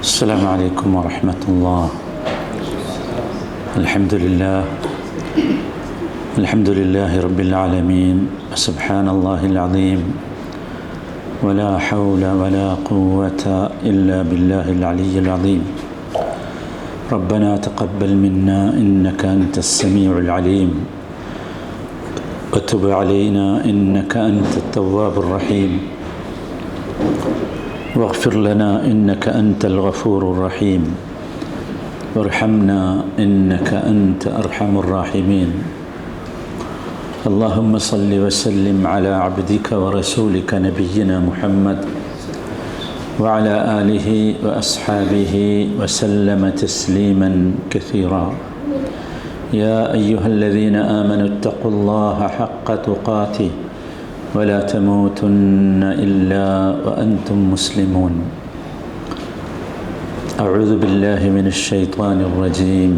السلام عليكم ورحمة الله. الحمد لله رب العالمين. سبحان الله العظيم، ولا حول ولا قوة إلا بالله العلي العظيم. ربنا تقبل منا إنك أنت السميع العليم، وتب علينا إنك أنت التواب الرحيم، واغفر لنا إنك أنت الغفور الرحيم، وارحمنا إنك أنت أرحم الراحمين. اللهم صل وسلم على عبدك ورسولك نبينا محمد وعلى آله وأصحابه وسلم تسليما كثيرا. يا أيها الذين آمنوا اتقوا الله حق تقاته ولا تموتن إلا وأنتم مسلمون. أعوذ بالله من الشيطان الرجيم.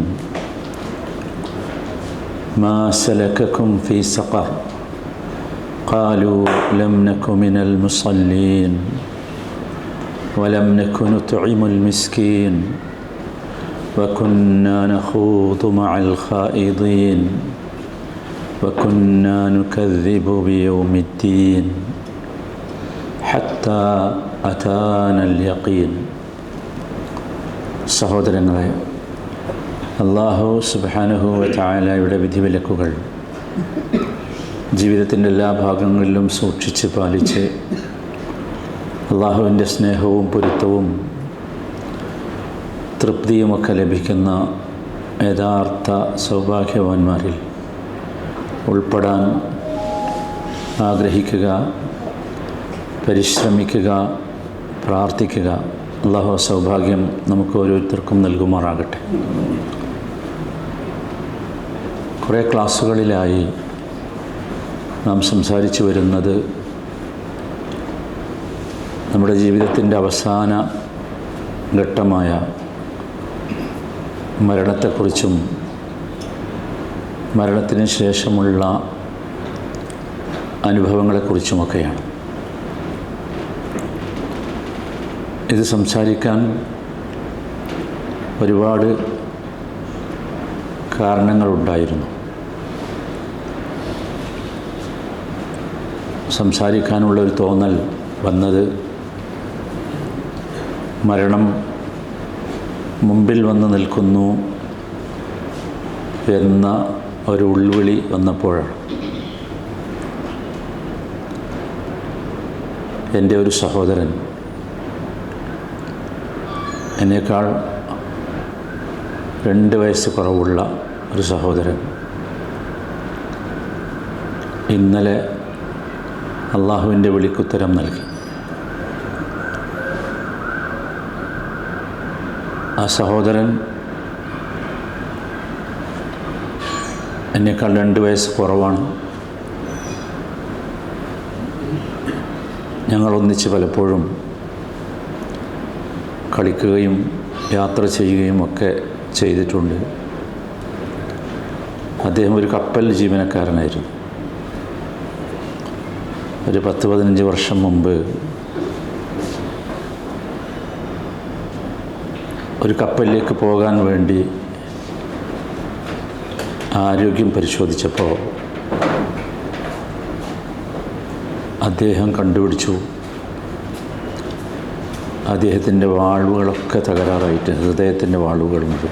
ما سلككم في سقر؟ قالوا لم نك من المصلين ولم نك نطعم المسكين وكنا نخوض مع الخائضين وكنا نكذب بيوم الدين حتى أتانا اليقين. സഹോദരങ്ങളെ, അല്ലാഹു സുബ്ഹാനഹു വ തആലയുടെ വിധിവിലക്കുകൾ ജീവിതത്തിൻ്റെ എല്ലാ ഭാഗങ്ങളിലും സൂക്ഷിച്ച് പാലിച്ച് അല്ലാഹുവിൻ്റെ സ്നേഹവും പൊരുത്തവും തൃപ്തിയുമൊക്കെ ലഭിക്കുന്ന യഥാർത്ഥ സൗഭാഗ്യവാന്മാരിൽ ഉൾപ്പെടാൻ ആഗ്രഹിക്കുക, പരിശ്രമിക്കുക, പ്രാർത്ഥിക്കുക. അല്ലാഹു സൗഭാഗ്യം നമുക്ക് ഓരോരുത്തർക്കും നൽകുമാറാകട്ടെ. കുറേ ക്ലാസ്സുകളിലായി നാം സംസാരിച്ചു വരുന്നത് നമ്മുടെ ജീവിതത്തിൻ്റെ അവസാന ഘട്ടമായ മരണത്തെക്കുറിച്ചും മരണത്തിന് ശേഷമുള്ള അനുഭവങ്ങളെക്കുറിച്ചുമൊക്കെയാണ്. ഇത് സംസാരിക്കാൻ ഒരുപാട് കാരണങ്ങളുണ്ടായിരുന്നു. സംസാരിക്കാനുള്ളൊരു തോന്നൽ വന്നത് മരണം മുമ്പിൽ വന്ന് നിൽക്കുന്നു എന്ന ഒരു ഉൾവിളി വന്നപ്പോഴാണ്. എൻ്റെ ഒരു സഹോദരൻ, എന്നേക്കാൾ 2 വയസ്സ് കുറവുള്ള ഒരു സഹോദരൻ, ഇന്നലെ അള്ളാഹുവിൻ്റെ വിളിക്കുത്തരം നൽകി. ആ സഹോദരൻ എന്നേക്കാൾ 2 വയസ്സ് കുറവാണ്. ഞങ്ങളൊന്നിച്ച് പലപ്പോഴും കളിക്കുകയും യാത്ര ചെയ്യുകയും ഒക്കെ ചെയ്തിട്ടുണ്ട്. അദ്ദേഹം ഒരു കപ്പൽ ജീവനക്കാരനായിരുന്നു. ഒരു 10-15 വർഷം മുമ്പ് ഒരു കപ്പലിലേക്ക് പോകാൻ വേണ്ടി ആരോഗ്യം പരിശോധിച്ചപ്പോൾ അദ്ദേഹം കണ്ടുപിടിച്ചു അദ്ദേഹത്തിൻ്റെ വാൾവുകളൊക്കെ തകരാറായിട്ട്, ഹൃദയത്തിൻ്റെ വാൾവുകൾ മുതൽ.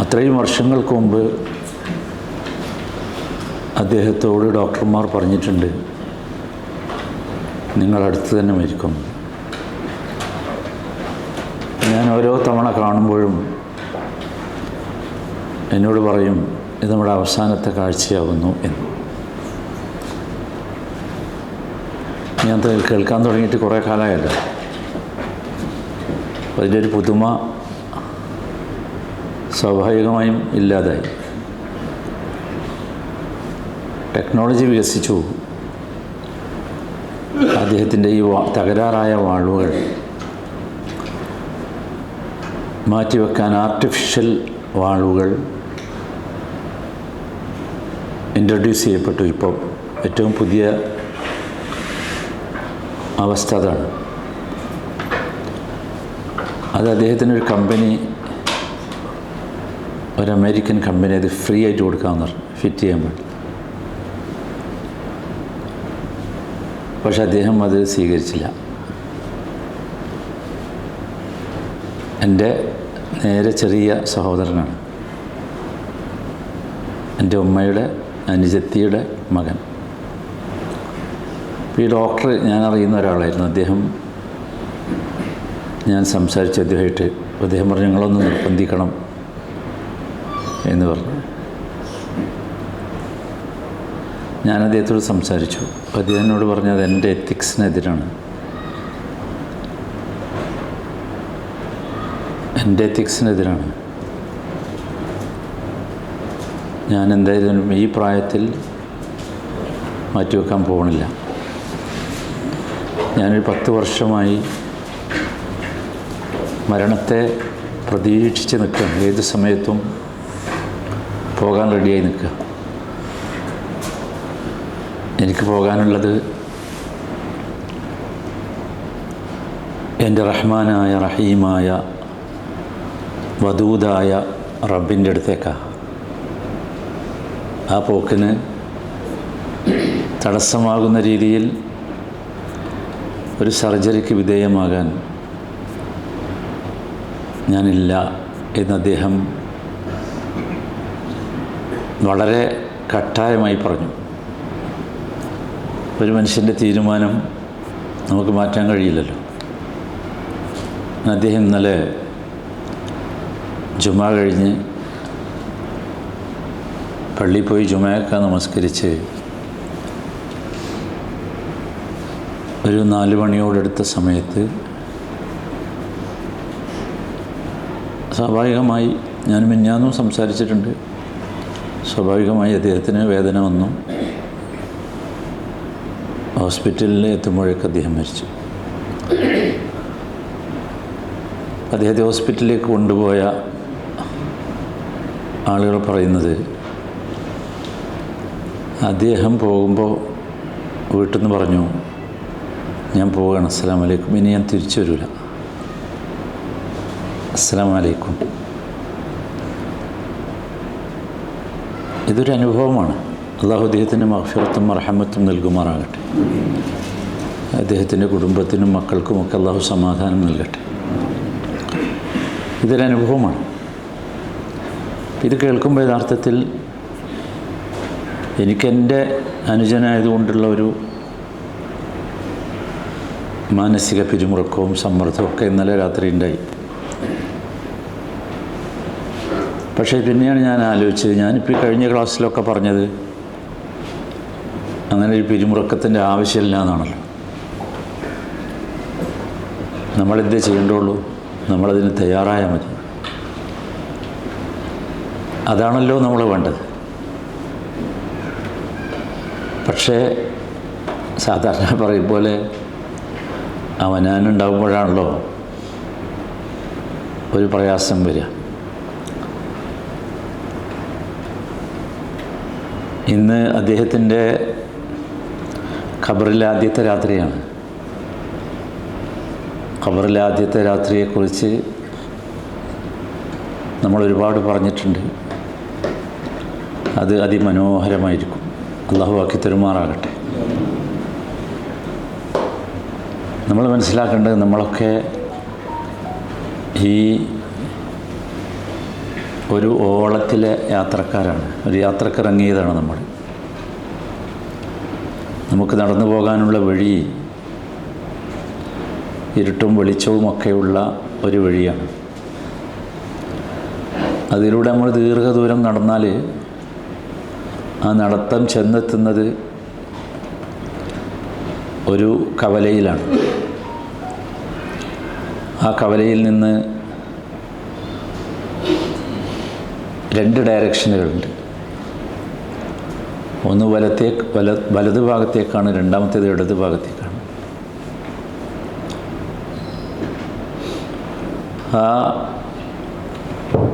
അത്രയും വർഷങ്ങൾക്ക് മുമ്പ് അദ്ദേഹത്തോട് ഡോക്ടർമാർ പറഞ്ഞിട്ടുണ്ട്, നിങ്ങളടുത്ത് തന്നെ മരിക്കും. ഞാൻ ഓരോ തവണ കാണുമ്പോഴും എന്നോട് പറയും, ഇത് നമ്മുടെ അവസാനത്തെ കാഴ്ചയാകുന്നു എന്ന്. ഞാൻ കേൾക്കാൻ തുടങ്ങിയിട്ട് കുറേ കാലമായല്ലോ. അതിൻ്റെ ഒരു പുതുമ സ്വാഭാവികമായും ഇല്ലാതായി. ടെക്നോളജി വികസിച്ചു. അദ്ദേഹത്തിൻ്റെ ഈ തകരാറായ വാൾവുകൾ മാറ്റിവെക്കാൻ ആർട്ടിഫിഷ്യൽ വാൾവുകൾ ഇൻട്രൊഡ്യൂസ് ചെയ്യപ്പെട്ടു. ഇപ്പോൾ ഏറ്റവും പുതിയ അവസ്ഥ അതാണ്. അത് അദ്ദേഹത്തിനൊരു കമ്പനി, ഒരു അമേരിക്കൻ കമ്പനി അത് ഫ്രീ ആയിട്ട് കൊടുക്കാമെന്ന് പറഞ്ഞു, ഫിറ്റ് ചെയ്യാൻ വേണ്ടി. പക്ഷെ അദ്ദേഹം അത് സ്വീകരിച്ചില്ല. എൻ്റെ നേരെ ചെറിയ സഹോദരനാണ്, എൻ്റെ ഉമ്മയുടെ അനുജത്തിയുടെ മകൻ. ഈ ഡോക്ടർ ഞാൻ അറിയുന്ന ഒരാളായിരുന്നു. അദ്ദേഹം, ഞാൻ സംസാരിച്ചു അദ്ദേഹമായിട്ട്. അദ്ദേഹം പറഞ്ഞു ഞങ്ങളൊന്ന് നിർബന്ധിക്കണം എന്ന് പറഞ്ഞു. ഞാൻ അദ്ദേഹത്തോട് സംസാരിച്ചു. അദ്ദേഹം എന്നോട് പറഞ്ഞത് എൻ്റെ എത്തിക്സിനെതിരാണ്, എൻ്റെ എത്തിക്സിനെതിരാണ്. ഞാൻ എന്തായാലും ഈ പ്രായത്തിൽ മാറ്റിവെക്കാൻ പോകണില്ല. ഞാനൊരു 10 വർഷമായി മരണത്തെ പ്രതീക്ഷിച്ച് നിൽക്കുക, ഏത് സമയത്തും പോകാൻ റെഡിയായി നിൽക്കുക. എനിക്ക് പോകാനുള്ളത് എൻ്റെ റഹ്മാനായ റഹീമായ വദൂദായ റബ്ബിൻ്റെ അടുത്തേക്കാണ്. ആ പോക്കിന് തടസ്സമാകുന്ന രീതിയിൽ ഒരു സർജറിക്ക് വിധേയമാകാൻ ഞാനില്ല എന്ന് അദ്ദേഹം വളരെ കട്ടായമായി പറഞ്ഞു. ഒരു മനുഷ്യൻ്റെ തീരുമാനം നമുക്ക് മാറ്റാൻ കഴിയില്ലല്ലോ. അദ്ദേഹം ഇന്നലെ ജുമാ കഴിഞ്ഞ് പള്ളിയിൽ പോയി ജുമയൊക്കെ നമസ്കരിച്ച് ഒരു 4 മണിയോടടുത്ത സമയത്ത് സ്വാഭാവികമായി, ഞാൻ മിഞ്ഞാന്നും സംസാരിച്ചിട്ടുണ്ട്, സ്വാഭാവികമായി അദ്ദേഹത്തിന് വേദന വന്നു. ഹോസ്പിറ്റലിൽ എത്തുമ്പോഴേക്ക് അദ്ദേഹം മരിച്ചു. അദ്ദേഹത്തെ ഹോസ്പിറ്റലിലേക്ക് കൊണ്ടുപോയ ആളുകൾ പറയുന്നത്, അദ്ദേഹം പോകുമ്പോൾ വീട്ടിൽ നിന്ന് പറഞ്ഞു, ഞാൻ പോവുകയാണ്, അസ്സലാമു അലൈക്കും, ഇനി ഞാൻ തിരിച്ചു വരില്ല, അസ്സലാമു അലൈക്കും. ഇതൊരു അനുഭവമാണ്. അള്ളാഹു അദ്ദേഹത്തിൻ്റെ മഗ്ഫിറത്തും റഹ്മത്തും നൽകുമാറാകട്ടെ. അദ്ദേഹത്തിൻ്റെ കുടുംബത്തിനും മക്കൾക്കുമൊക്കെ അള്ളാഹു സമാധാനം നൽകട്ടെ. ഇതൊരനുഭവമാണ്. ഇത് കേൾക്കുമ്പോൾ യഥാർത്ഥത്തിൽ എനിക്കെൻ്റെ അനുജനായതുകൊണ്ടുള്ള ഒരു മാനസിക പിരിമുറുക്കവും സമ്മർദ്ദവും ഒക്കെ ഇന്നലെ രാത്രി ഉണ്ടായി. പക്ഷേ പിന്നെയാണ് ഞാൻ ആലോചിച്ചത്, ഞാനിപ്പോൾ കഴിഞ്ഞ ക്ലാസ്സിലൊക്കെ പറഞ്ഞത് അങ്ങനെ ഒരു പിരിമുറുക്കത്തിൻ്റെ ആവശ്യമില്ല എന്നാണല്ലോ. നമ്മളെന്തേ ചെയ്യേണ്ടുള്ളൂ? നമ്മളതിന് തയ്യാറായാൽ മതി. അതാണല്ലോ നമ്മൾ വേണ്ടത്. പക്ഷേ സാധാരണ പറയും പോലെ അവനാനുണ്ടാകുമ്പോഴാണല്ലോ ഒരു പ്രയാസം വരിക. ഇന്ന് അദ്ദേഹത്തിൻ്റെ ഖബറിലെ ആദ്യത്തെ രാത്രിയാണ്. ഖബറിലെ ആദ്യത്തെ രാത്രിയെക്കുറിച്ച് നമ്മൾ ഒരുപാട് പറഞ്ഞിട്ടുണ്ട്. അത് അതിമനോഹരമായിരിക്കും. അള്ളാഹു ആക്കി തരുമാറാകട്ടെ. നമ്മൾ മനസ്സിലാക്കേണ്ടത്, നമ്മളൊക്കെ ഈ ഒരു ഓളത്തിലെ യാത്രക്കാരാണ്, ഒരു യാത്രക്കിറങ്ങിയതാണ് നമ്മൾ. നമുക്ക് നടന്നു പോകാനുള്ള വഴി ഇരുട്ടും വെളിച്ചവുമൊക്കെയുള്ള ഒരു വഴിയാണ്. അതിലൂടെ നമ്മൾ ദീർഘദൂരം നടന്നാൽ ആ നടത്തം ചെന്നെത്തുന്നത് ഒരു കവലയിലാണ്. ആ കവലയിൽ നിന്ന് 2 ഡയറക്ഷനുകളുണ്ട്. ഒന്ന് വലത് ഭാഗത്തേക്കാണ്, രണ്ടാമത്തേത് ഇടത് ഭാഗത്തേക്കാണ്. ആ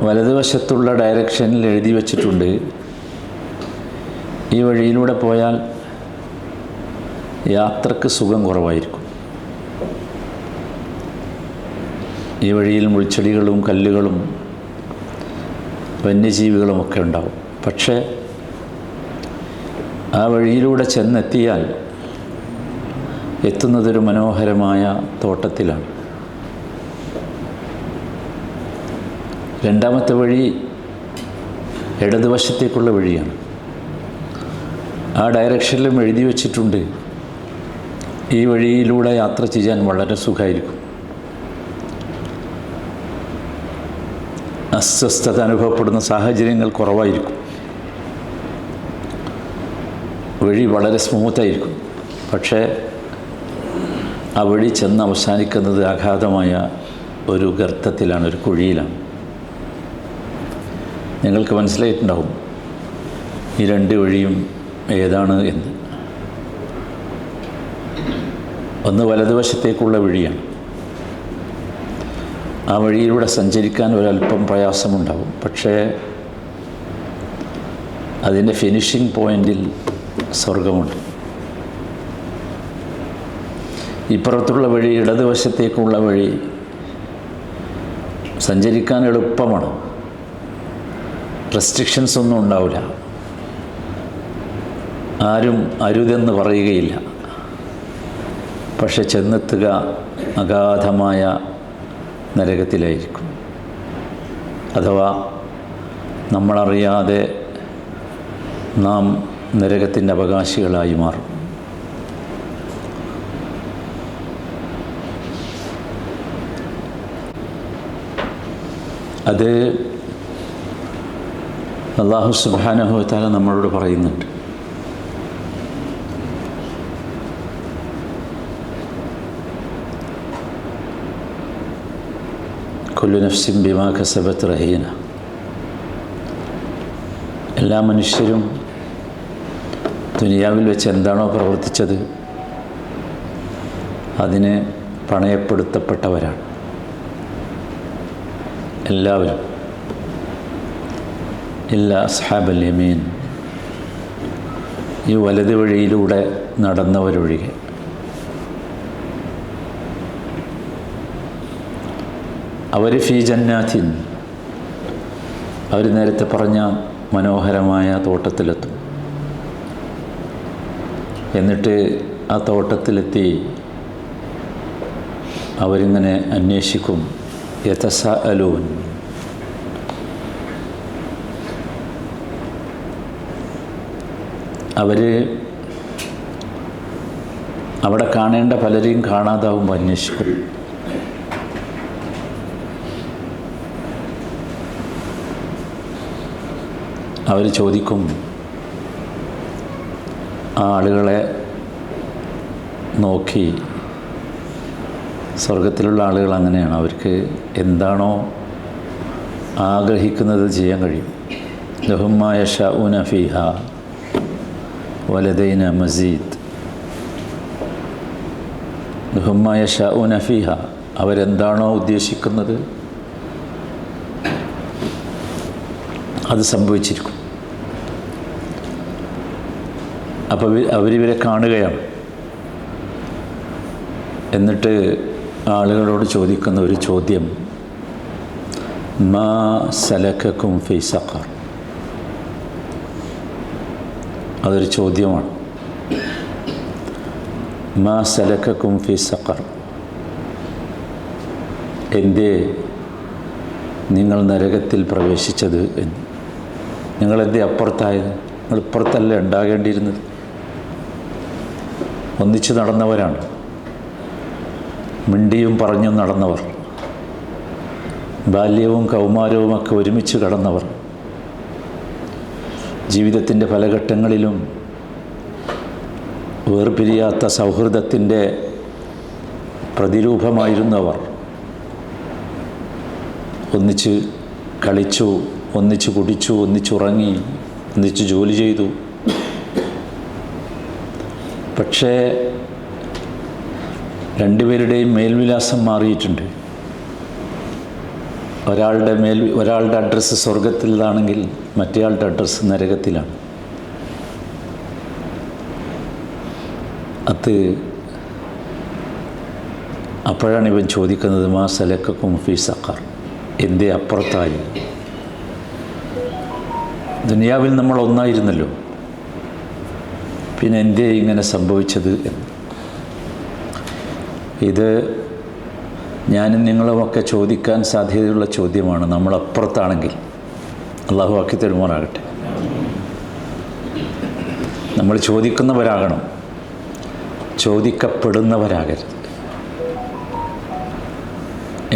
വലതുവശത്തുള്ള ഡയറക്ഷനിൽ എഴുതി വച്ചിട്ടുണ്ട്, ഈ വഴിയിലൂടെ പോയാൽ യാത്രക്ക് സുഖം കുറവായിരിക്കും. ഈ വഴിയിൽ മുൾച്ചെടികളും കല്ലുകളും വന്യജീവികളുമൊക്കെ ഉണ്ടാവും. പക്ഷേ ആ വഴിയിലൂടെ ചെന്നെത്തിയാൽ എത്തുന്നതൊരു മനോഹരമായ തോട്ടത്തിലാണ്. രണ്ടാമത്തെ വഴി ഇടതുവശത്തേക്കുള്ള വഴിയാണ്. ആ ഡയറക്ഷനിലും എഴുതി വച്ചിട്ടുണ്ട്, ഈ വഴിയിലൂടെ യാത്ര ചെയ്യാൻ വളരെ സുഖമായിരിക്കും, അസ്വസ്ഥത അനുഭവപ്പെടുന്ന സാഹചര്യങ്ങൾ കുറവായിരിക്കും, വഴി വളരെ സ്മൂത്തായിരിക്കും. പക്ഷേ ആ വഴി ചെന്ന് അവസാനിക്കുന്നത് അഗാധമായ ഒരു ഗർത്തത്തിലാണ്, ഒരു കുഴിയിലാണ്. നിങ്ങൾക്ക് മനസ്സിലായിട്ടുണ്ടാവും ഈ രണ്ട് വഴിയും ഏതാണ് എന്ന്. ഒന്ന് വലതുവശത്തേക്കുള്ള വഴിയാണ്. ആ വഴിയിലൂടെ സഞ്ചരിക്കാൻ ഒരല്പം പ്രയാസമുണ്ടാവും. പക്ഷേ അതിൻ്റെ ഫിനിഷിംഗ് പോയിൻറ്റിൽ സ്വർഗമുണ്ട്. ഇപ്പുറത്തുള്ള വഴി, ഇടതുവശത്തേക്കുള്ള വഴി സഞ്ചരിക്കാൻ എളുപ്പമാണ്, റെസ്ട്രിക്ഷൻസ് ഒന്നും ഉണ്ടാവില്ല, ആരും അരുതെന്ന് പറയുകയില്ല. പക്ഷെ ചെന്നെത്തുക അഗാധമായ നരകത്തിലായിരിക്കും. അഥവാ നമ്മളറിയാതെ നാം നരകത്തിൻ്റെ അവകാശികളായി മാറും. അത് അല്ലാഹു സുബ്ഹാനഹു വ തആല നമ്മളോട് പറയുന്നുണ്ട്. കുല്ലു നഫ്സിൻ ബിമാ കസബത് റഹീന. എല്ലാ മനുഷ്യരും ദുനിയാവിൽ വെച്ച് എന്താണോ പ്രവർത്തിച്ചത് അതിന് പണയപ്പെടുത്തപ്പെട്ടവരാണ് എല്ലാവരും. ഇല്ല അസ്ഹാബൽ യമീൻ, ഈ വലത് വഴിയിലൂടെ നടന്നവരൊഴികെ. അവർ ഫീ ജന്നാത്തിൻ, അവർ നേരത്തെ പറഞ്ഞ മനോഹരമായ തോട്ടത്തിലെത്തും. എന്നിട്ട് ആ തോട്ടത്തിലെത്തി അവരിങ്ങനെ അന്വേഷിക്കും. യതസാഅലൂൻ, അവർ അവിടെ കാണേണ്ട പലരെയും കാണാതാവുമ്പോൾ അന്വേഷിക്കും. അവർ ചോദിക്കും, ആ ആളുകളെ നോക്കി. സ്വർഗത്തിലുള്ള ആളുകൾ അങ്ങനെയാണ്, അവർക്ക് എന്താണോ ആഗ്രഹിക്കുന്നത് ചെയ്യാൻ കഴിയും. ലഹും മാ യശാഊന ഫീഹാ വലദൈന മസീദ്. ലഹും മാ യശാഊന ഫീഹാ, അവരെന്താണോ ഉദ്ദേശിക്കുന്നത് അത് സംഭവിച്ചിരിക്കും. അപ്പോൾ അവരിവരെ കാണുകയാണ്. എന്നിട്ട് ആളുകളോട് ചോദിക്കുന്ന ഒരു ചോദ്യം, മാ സലക്കക്കും ഫീ സഖർ. അതൊരു ചോദ്യമാണ്. മാ സലക്കക്കും ഫീ സഖർ, എന്തേ നിങ്ങൾ നരകത്തിൽ പ്രവേശിച്ചത് എന്ന്. നിങ്ങളെന്തേ അപ്പുറത്തായത്? നിങ്ങൾ ഇപ്പുറത്തല്ലേ ഉണ്ടാകേണ്ടിയിരുന്നത്. ഒന്നിച്ചു നടന്നവരാണ്, മിണ്ടിയും പറഞ്ഞും നടന്നവർ, ബാല്യവും കൗമാരവുമൊക്കെ ഒരുമിച്ച് കടന്നവർ, ജീവിതത്തിൻ്റെ പല ഘട്ടങ്ങളിലും വേർപിരിയാത്ത സൗഹൃദത്തിൻ്റെ പ്രതിരൂപമായിരുന്നവർ. ഒന്നിച്ച് കളിച്ചു, ഒന്നിച്ച് കുടിച്ചു, ഒന്നിച്ചുറങ്ങി, ഒന്നിച്ച് ജോലി ചെയ്തു. പക്ഷേ രണ്ടുപേരുടെയും മേൽവിലാസം മാറിയിട്ടുണ്ട്. ഒരാളുടെ അഡ്രസ്സ് സ്വർഗത്തിലാണെങ്കിൽ മറ്റേയാളുടെ അഡ്രസ്സ് നരകത്തിലാണ്. അത് അപ്പോഴാണ് ഇവൻ ചോദിക്കുന്നത്, മാ സലക്കക്കും ഫീ സഖർ, എന്തേ അപ്പുറത്തായി? ദുനിയാവിൽ നമ്മൾ ഒന്നായിരുന്നല്ലോ, പിന്നെ എന്തേ ഇങ്ങനെ സംഭവിച്ചത് എന്ന്. ഇത് ഞാനും നിങ്ങളുമൊക്കെ ചോദിക്കാൻ സാധ്യതയുള്ള ചോദ്യമാണ്. നമ്മൾ അപ്പുറത്താണെങ്കിൽ അള്ളാഹു ആക്കി തരുമാറാകട്ടെ. നമ്മൾ ചോദിക്കുന്നവരാകണം, ചോദിക്കപ്പെടുന്നവരാകരുത്.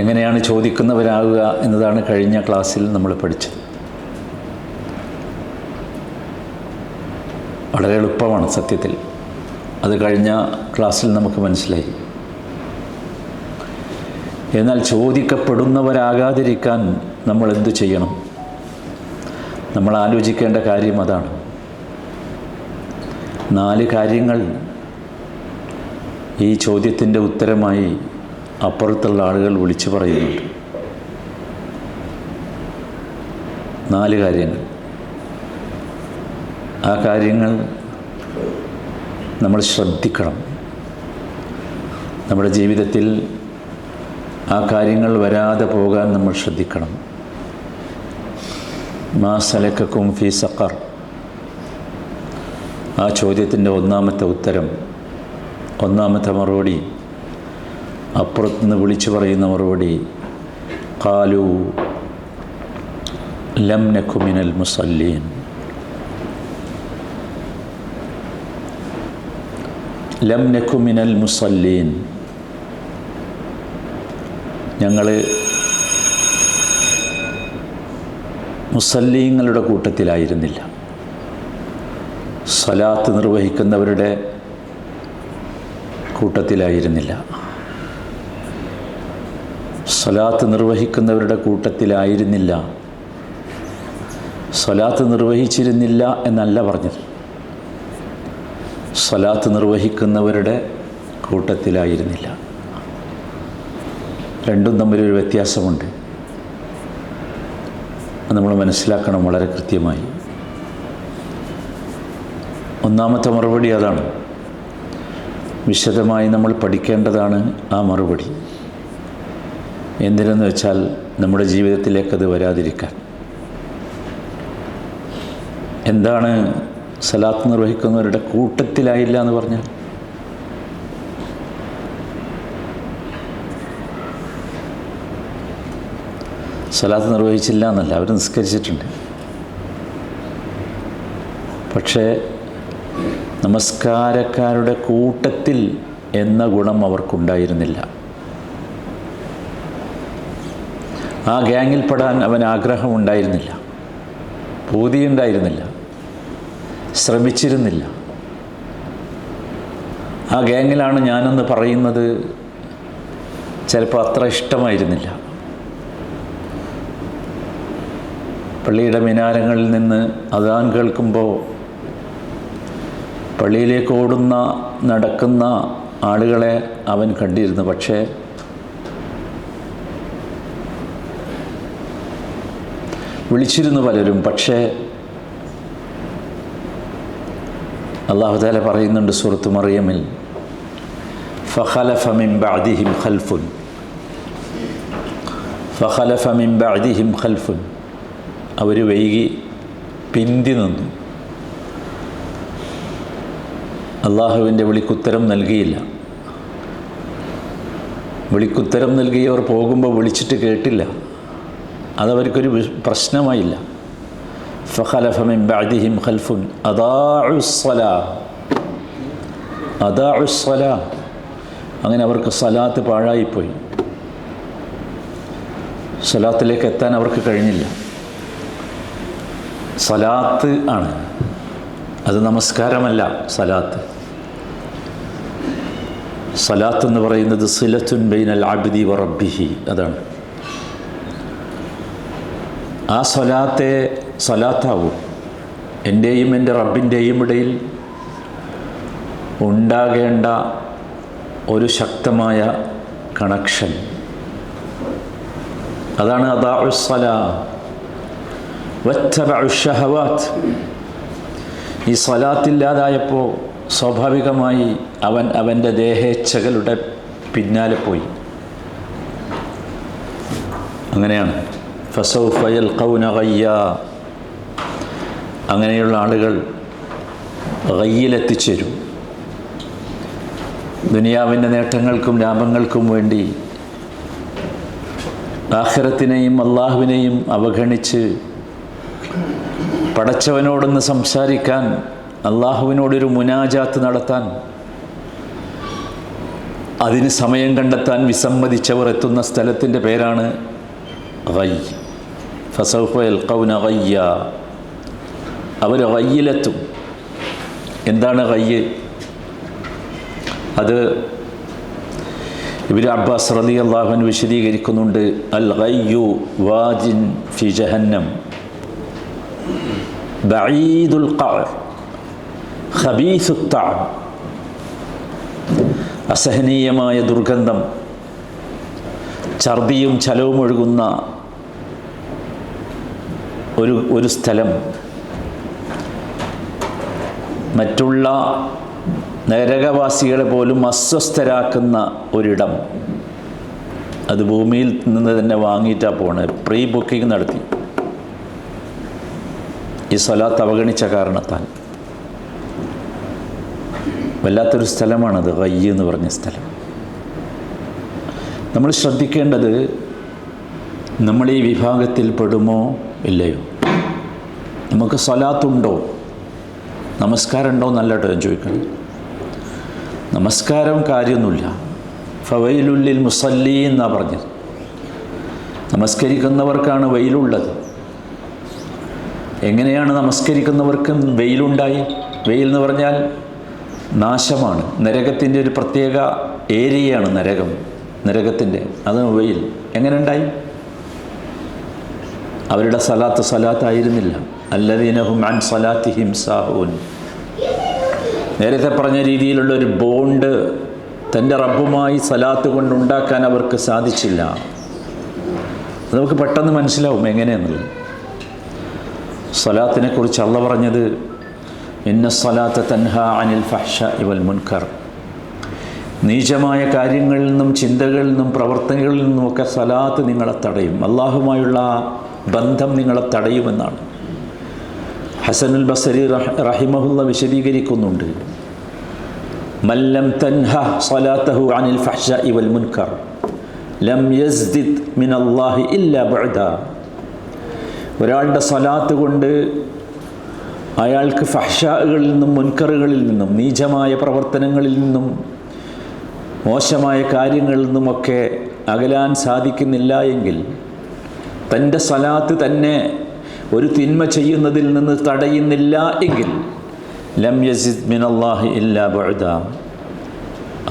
എങ്ങനെയാണ് ചോദിക്കുന്നവരാകുക എന്നതാണ് കഴിഞ്ഞ ക്ലാസ്സിൽ നമ്മൾ പഠിച്ചത്. വളരെ എളുപ്പമാണ് സത്യത്തിൽ. അത് കഴിഞ്ഞ ക്ലാസ്സിൽ നമുക്ക് മനസ്സിലായി. എന്നാൽ ചോദിക്കപ്പെടുന്നവരാകാതിരിക്കാൻ നമ്മൾ എന്തു ചെയ്യണം? നമ്മൾ ആലോചിക്കേണ്ട കാര്യം അതാണ്. 4 കാര്യങ്ങൾ ഈ ചോദ്യത്തിൻ്റെ ഉത്തരമായി അപ്പുറത്തുള്ള ആളുകൾ വിളിച്ചു പറയുന്നുണ്ട്. 4 കാര്യങ്ങൾ. ആ കാര്യങ്ങൾ നമ്മൾ ശ്രദ്ധിക്കണം. നമ്മുടെ ജീവിതത്തിൽ ആ കാര്യങ്ങൾ വരാതെ പോകാൻ നമ്മൾ ശ്രദ്ധിക്കണം. മാ സലക്കക്കും ഫീ സഖർ, ആ ചോദ്യത്തിൻ്റെ ഒന്നാമത്തെ ഉത്തരം, ഒന്നാമത്തെ മറുപടി, അപ്പുറത്തുനിന്ന് വിളിച്ചു പറയുന്ന മറുപടി, ഖാലൂ ലം നകു മിനൽ മുസല്ലീൻ. ലം നകു മിനൽ മുസല്ലീൻ, ഞങ്ങൾ മുസല്ലീങ്ങളുടെ കൂട്ടത്തിലായിരുന്നില്ല. സ്വലാത്ത് നിർവഹിക്കുന്നവരുടെ കൂട്ടത്തിലായിരുന്നില്ല. സ്വലാത്ത് നിർവഹിക്കുന്നവരുടെ കൂട്ടത്തിലായിരുന്നില്ല. സ്വലാത്ത് നിർവഹിച്ചിരുന്നില്ല എന്നല്ല പറഞ്ഞത്, സ്വലാത്ത് നിർവഹിക്കുന്നവരുടെ കൂട്ടത്തിലായിരുന്നില്ല. രണ്ടും തമ്മിലൊരു വ്യത്യാസമുണ്ട്. അത് നമ്മൾ മനസ്സിലാക്കണം വളരെ കൃത്യമായി. ഒന്നാമത്തെ മറുപടി അതാണ്. വിശദമായി നമ്മൾ പഠിക്കേണ്ടതാണ് ആ മറുപടി. എന്തിനെന്ന് വെച്ചാൽ നമ്മുടെ ജീവിതത്തിലേക്കത് വരാതിരിക്കാൻ. എന്താണ് സലാത്ത് നിർവഹിക്കുന്നവരുടെ കൂട്ടത്തിലായില്ല എന്ന് പറഞ്ഞാൽ? സലാത്ത് നിർവഹിച്ചില്ല എന്നല്ല, അവർ നിസ്കരിച്ചിട്ടുണ്ട്. പക്ഷേ നമസ്കാരക്കാരുടെ കൂട്ടത്തിൽ എന്ന ഗുണം അവർക്കുണ്ടായിരുന്നില്ല. ആ ഗ്യാങ്ങിൽപ്പെടാൻ അവൻ ആഗ്രഹമുണ്ടായിരുന്നില്ല, പൂതിയുണ്ടായിരുന്നില്ല, ശ്രമിച്ചിരുന്നില്ല. ആ ഗ്യാങ്ങിലാണ് ഞാനെന്ന് പറയുന്നത് ചിലപ്പോൾ അത്ര ഇഷ്ടമായിരുന്നില്ല. പള്ളിയുടെ മിനാരങ്ങളിൽ നിന്ന് അദാൻ കേൾക്കുമ്പോൾ പള്ളിയിലേക്ക് ഓടുന്ന നടക്കുന്ന ആളുകളെ അവൻ കണ്ടിരുന്നു. പക്ഷേ വിളിച്ചിരുന്നു പലരും. പക്ഷേ അല്ലാഹു തആല പറയുന്നുണ്ട് സൂറത്ത് മറിയമിൽ, ഫഖലഫ മിൻ ബഅദിഹിം ഖൽഫുൻ, ഫഖലഫ മിൻ ബഅദിഹിം ഖൽഫുൻ, അവർ വൈകി പിന്തി നിന്നു. അള്ളാഹുവിൻ്റെ വിളിക്കുത്തരം നൽകിയില്ല. വിളിക്കുത്തരം നൽകിയവർ പോകുമ്പോൾ വിളിച്ചിട്ട് കേട്ടില്ല. അതവർക്കൊരു പ്രശ്നമായില്ല. ഫഖലഫ മിൻ ബഅദിഹിം ഖൽഫുൻ അദാഉസ്സലാ, അങ്ങനെ അവർക്ക് സലാത്ത് പാഴായിപ്പോയി. സലാത്തിലേക്ക് എത്താൻ അവർക്ക് കഴിഞ്ഞില്ല. സലാത്ത് ആണ് അത്, നമസ്കാരമല്ല സലാത്ത്. സലാത്ത് എന്ന് പറയുന്നത് സിലത്തുൻ ബൈനൽ അബ്ദി വ റബ്ബിഹി, അതാണ്. ആ സലാത്തെ സലാത്താവൂ. എൻ്റെയും എൻ്റെ റബ്ബിൻ്റെയും ഇടയിൽ ഉണ്ടാകേണ്ട ഒരു ശക്തമായ കണക്ഷൻ, അതാണ് അദാഉസ്സലാ വത്തബഉ ഷഹവാത്ത്. ഈ സ്വലാത്തില്ലാതായപ്പോൾ സ്വാഭാവികമായി അവൻ അവൻ്റെ ദേഹേച്ഛകളുടെ പിന്നാലെ പോയി. അങ്ങനെയാണ് ഫസൗഫ യൽഖൗന ഗയ്യാ. അങ്ങനെയുള്ള ആളുകൾ ഗയ്യിലെത്തിച്ചേരും. ദുനിയാവിൻ്റെ നേട്ടങ്ങൾക്കും ലാഭങ്ങൾക്കും വേണ്ടി ആഖിറത്തിനെയും അള്ളാഹുവിനെയും അവഗണിച്ച് പടച്ചവനോടൊന്ന് സംസാരിക്കാൻ, അള്ളാഹുവിനോടൊരു മുനാജാത്ത് നടത്താൻ, അതിന് സമയം കണ്ടെത്താൻ വിസമ്മതിച്ചവർ എത്തുന്ന സ്ഥലത്തിൻ്റെ പേരാണ് ഗയ്യ്. ഫസൗഫ യൽഖൗന ഗയ്യാ. അവർ ഗയ്യിലെത്തും. എന്താണ് ഗയ്യ്? അത് ഇബ്നു അബ്ബാസ് റളിയല്ലാഹു അൻഹു വിശദീകരിക്കുന്നുണ്ട്. അൽ ഗയ്യു വാജിൻ ഫി ജഹന്നം ബഈദുൽ ഖഅർ ഖബീസുത് തഅം. അസഹനീയമായ ദുർഗന്ധം, ഛർദിയും ചലവും ഒഴുകുന്ന ഒരു സ്ഥലം, മറ്റുള്ള നരകവാസികളെ പോലും അസ്വസ്ഥരാക്കുന്ന ഒരിടം. അത് ഭൂമിയിൽ നിന്ന് തന്നെ വാങ്ങിയിട്ടാണ് പോണത്. പ്രീ ബുക്കിംഗ് നടത്തി ഈ സ്വലാത്ത് അവഗണിച്ച കാരണത്താൽ. വല്ലാത്തൊരു സ്ഥലമാണത് ഗയ്യ് എന്ന് പറഞ്ഞ സ്ഥലം. നമ്മൾ ശ്രദ്ധിക്കേണ്ടത്, നമ്മൾ ഈ വിഭാഗത്തിൽ പെടുമോ ഇല്ലയോ? നമുക്ക് സ്വലാത്തുണ്ടോ, നമസ്കാരം ഉണ്ടോ എന്നല്ല കേട്ടോ ഞാൻ ചോദിക്കണം. നമസ്കാരം കാര്യമൊന്നുമില്ല. ഫവൈലുൽ ലിൽ മുസല്ലീൻ എന്നാണ് പറഞ്ഞത്. നമസ്കരിക്കുന്നവർക്കാണ് വെയിലുള്ളത്. എങ്ങനെയാണ് നമസ്കരിക്കുന്നവർക്ക് വെയിലുണ്ടായി? വെയിൽ എന്ന് പറഞ്ഞാൽ നാശമാണ്. നരകത്തിൻ്റെ ഒരു പ്രത്യേക ഏരിയയാണ് നരകത്തിൻ്റെ. അതാണ് വെയിൽ. എങ്ങനെ ഉണ്ടായി? അവരുടെ സലാത്തായിരുന്നില്ല. അല്ലദീനഹും അൻ സലാത്തിഹിം സാഹൂൻ. നേരത്തെ പറഞ്ഞ രീതിയിലുള്ള ഒരു ബോണ്ട് തൻ്റെ റബ്ബുമായി സലാത്ത് കൊണ്ടുണ്ടാക്കാൻ അവർക്ക് സാധിച്ചില്ല. നമുക്ക് പെട്ടെന്ന് മനസ്സിലാവും എങ്ങനെയെന്നുള്ളത്. സലാത്തിനെ കുറിച്ച് അള്ളാഹ് പറഞ്ഞത്, ഇന്ന സ്വലാത്ത തൻഹ അനിൽ ഫഹ്ശാഇ വൽ മുൻകർ. നീചമായ കാര്യങ്ങളിൽ നിന്നും ചിന്തകളിൽ നിന്നും പ്രവർത്തനങ്ങളിൽ നിന്നുമൊക്കെ സലാത്ത് നിങ്ങളെ തടയും. അള്ളാഹുമായുള്ള ബന്ധം നിങ്ങളെ തടയുമെന്നാണ് ഹസനുൽ ബസരി റഹിമഹുല്ല വിശദീകരിക്കുന്നുണ്ട്. മല്ലം തൻഹ സ്വലാത്തഹു അനിൽ ഫഹ്ശാഇ വൽ മുൻകർ ലം യസ്ദിദ് മിനല്ലാഹി ഇല്ലാ ബഅദാ. ഒരാളുടെ സ്വലാത്ത് കൊണ്ട് അയാൾക്ക് ഫഹ്ശാകളിൽ നിന്നും മുൻകറുകളിൽ നിന്നും നീചമായ പ്രവർത്തനങ്ങളിൽ നിന്നും മോശമായ കാര്യങ്ങളിൽ നിന്നുമൊക്കെ അകലാൻ സാധിക്കുന്നില്ല എങ്കിൽ, തൻ്റെ സ്വലാത്ത് തന്നെ ഒരു തിന്മ ചെയ്യുന്നതിൽ നിന്ന് തടയുന്നില്ല എങ്കിൽ, ലം യസിദ് മിനല്ലാഹി ഇല്ലാ ബഅദാ.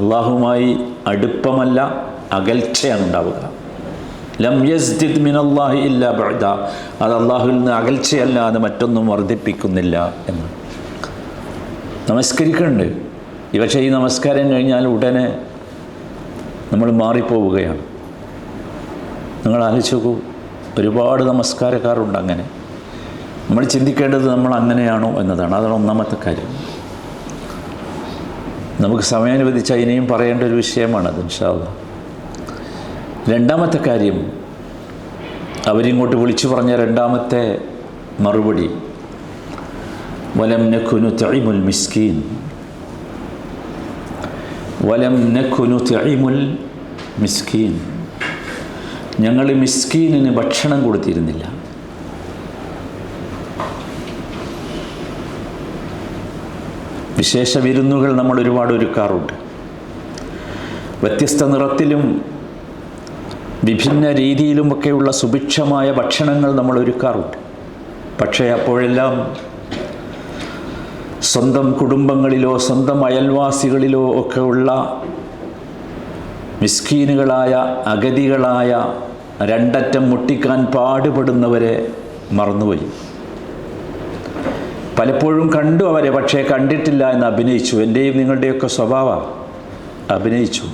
അള്ളാഹുമായി അടുപ്പമല്ല, അകൽച്ചയാണ് ഉണ്ടാവുക. ലം യസ്ദിദ് മിനല്ലാഹി ഇല്ലാ ബഅദാ. അത് അള്ളാഹുവിൽ നിന്ന് അകൽച്ചയല്ലാതെ മറ്റൊന്നും വർദ്ധിപ്പിക്കുന്നില്ല എന്ന്. നമസ്കരിക്കുന്നുണ്ട്. പക്ഷേ ഈ നമസ്കാരം കഴിഞ്ഞാൽ ഉടനെ നമ്മൾ മാറിപ്പോവുകയാണ്. നിങ്ങൾ ആലോചിച്ച് നോക്കൂ, ഒരുപാട് നമസ്കാരക്കാരുണ്ട് അങ്ങനെ. നമ്മൾ ചിന്തിക്കേണ്ടത് നമ്മൾ അങ്ങനെയാണോ എന്നതാണ്. അതാണ് ഒന്നാമത്തെ കാര്യം. നമുക്ക് സമയാനുവദിച്ചാൽ ഇനിയും പറയേണ്ട ഒരു വിഷയമാണത് ഇൻഷാ അല്ലാഹ്. രണ്ടാമത്തെ കാര്യം, അവരിങ്ങോട്ട് വിളിച്ചു പറഞ്ഞ രണ്ടാമത്തെ മറുപടി, വലം നകു നുത്ഇമുൽ മിസ്കീൻ. വലം നകു നുത്ഇമുൽ മിസ്കീൻ. ഞങ്ങൾ മിസ്കീനിന് ഭക്ഷണം കൊടുത്തിരുന്നില്ല. വിശേഷ വിരുന്നുകൾ നമ്മൾ ഒരുപാട് ഒരുക്കാറുണ്ട്. വ്യത്യസ്ത നിറത്തിലും വിഭിന്ന രീതിയിലുമൊക്കെയുള്ള സുഭിക്ഷമായ ഭക്ഷണങ്ങൾ നമ്മൾ ഒരുക്കാറുണ്ട്. പക്ഷേ അപ്പോഴെല്ലാം സ്വന്തം കുടുംബങ്ങളിലോ സ്വന്തം അയൽവാസികളിലോ ഒക്കെ ഉള്ള മിസ്കീനുകളായ അഗതികളായ രണ്ടറ്റം മുട്ടിക്കാൻ പാടുപെടുന്നവരെ മറന്നുപോയി. പലപ്പോഴും കണ്ടു അവരെ, പക്ഷേ കണ്ടിട്ടില്ല എന്ന് അഭിനയിച്ചു. എൻ്റെയും നിങ്ങളുടെയൊക്കെ സ്വഭാവം അഭിനയിച്ചു.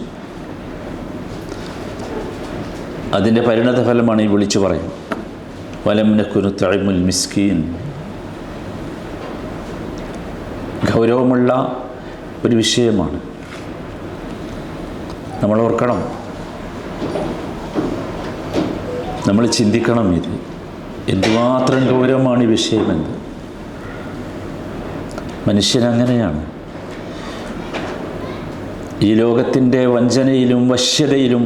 അതിൻ്റെ പരിണതഫലമാണ് ഈ വിളിച്ചു പറയും, വലം നകു നുത്ഇമുൽ മിസ്കീൻ. ഗൗരവമുള്ള ഒരു വിഷയമാണ്. നമ്മൾ ഓർക്കണം, നമ്മൾ ചിന്തിക്കണം, ഇത് എന്തുമാത്രം ഗൗരവമാണ് ഈ വിഷയമെന്ന്. മനുഷ്യനങ്ങനെയാണ്. ഈ ലോകത്തിൻ്റെ വഞ്ചനയിലും വശ്യതയിലും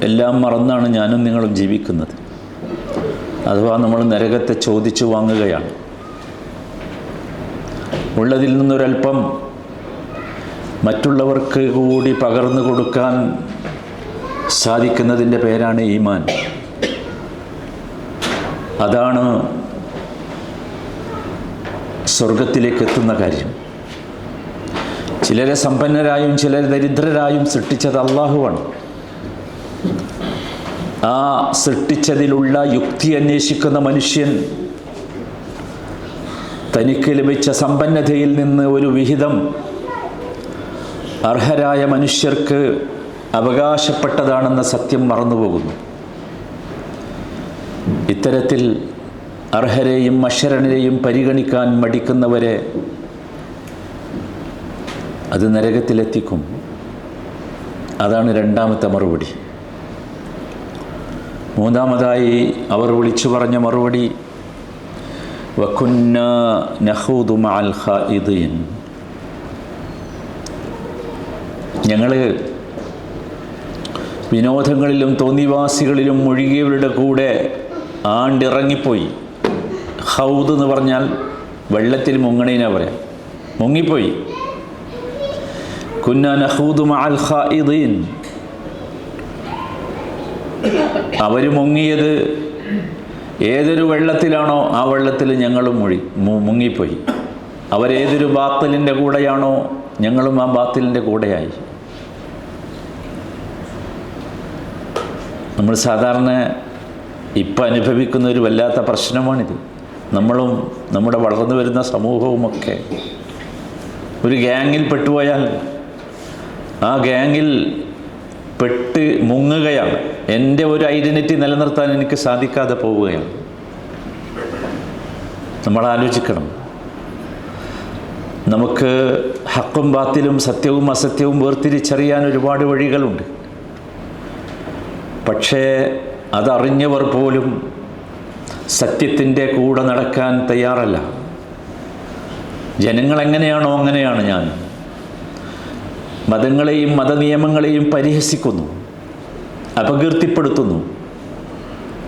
എല്ലാം മറന്നാണ് ഞാനും നിങ്ങളും ജീവിക്കുന്നത്. അഥവാ നമ്മൾ നരകത്തെ ചോദിച്ചു വാങ്ങുകയാണ്. ഉള്ളതിൽ നിന്നൊരൽപ്പം മറ്റുള്ളവർക്ക് കൂടി പകർന്നു കൊടുക്കാൻ സാധിക്കുന്നതിൻ്റെ പേരാണ് ഈമാൻ. അതാണ് സ്വർഗത്തിലേക്ക് എത്തുന്ന കാര്യം. ചിലരെ സമ്പന്നരായും ചിലരെ ദരിദ്രരായും സൃഷ്ടിച്ചത് അള്ളാഹുവാണ്. ആ സൃഷ്ടിച്ചതിലുള്ള യുക്തി അന്വേഷിക്കുന്ന മനുഷ്യൻ തനിക്ക് ലഭിച്ച സമ്പന്നതയിൽ നിന്ന് ഒരു വിഹിതം അർഹരായ മനുഷ്യർക്ക് അവകാശപ്പെട്ടതാണെന്ന സത്യം മറന്നുപോകുന്നു. ഇത്തരത്തിൽ അർഹരെയും അശരണരെയും പരിഗണിക്കാൻ മടിക്കുന്നവരെ അത് നരകത്തിലെത്തിക്കും. അതാണ് രണ്ടാമത്തെ മറുപടി. മൂന്നാമതായി അവർ വിളിച്ചു പറഞ്ഞ മറുപടി വകുന്നാ നഖൂദു മഅൽ ഖായിദീൻ. ഞങ്ങൾ വിനോദങ്ങളിലും തോന്നിവാസികളിലും മുഴുകിയവരുടെ കൂടെ ആണ്ടിറങ്ങിപ്പോയി. ഹൗദ് എന്ന് പറഞ്ഞാൽ വെള്ളത്തിൽ മുങ്ങണേനാ പറയാം, മുങ്ങിപ്പോയി. കുന്നാ നഖൂദു മഅൽ ഖായിദീൻ. അവർ മുങ്ങിയത് ഏതൊരു വെള്ളത്തിലാണോ ആ വെള്ളത്തിൽ ഞങ്ങളും മുങ്ങിപ്പോയി. അവരേതൊരു ബാത്തിലിൻ്റെ കൂടെയാണോ ഞങ്ങളും ആ ബാത്തിലിൻ്റെ കൂടെയായി. നമ്മൾ സാധാരണ ഇപ്പം അനുഭവിക്കുന്ന ഒരു വല്ലാത്ത പ്രശ്നമാണിത്. നമ്മളും നമ്മുടെ വളർന്നു വരുന്ന സമൂഹവുമൊക്കെ ഒരു ഗ്യാങ്ങിൽ പെട്ടുപോയാൽ ആ ഗ്യാങ്ങിൽ പെട്ട് മുങ്ങുകയാണ്. എൻ്റെ ഒരു ഐഡൻറ്റിറ്റി നിലനിർത്താൻ എനിക്ക് സാധിക്കാതെ പോവുകയാണ്. നമ്മൾ ആലോചിക്കണം. നമുക്ക് ഹക്കും ബാത്തിലും സത്യവും അസത്യവും വേർതിരിച്ചറിയാൻ ഒരുപാട് വഴികളുണ്ട്. പക്ഷേ അതറിഞ്ഞവർ പോലും സത്യത്തിൻ്റെ കൂടെ നടക്കാൻ തയ്യാറല്ല. ജനങ്ങൾ എങ്ങനെയാണോ അങ്ങനെയാണ് ഞാൻ. മതങ്ങളെയും മതനിയമങ്ങളെയും പരിഹസിക്കുന്നു, അപകീർത്തിപ്പെടുത്തുന്നു.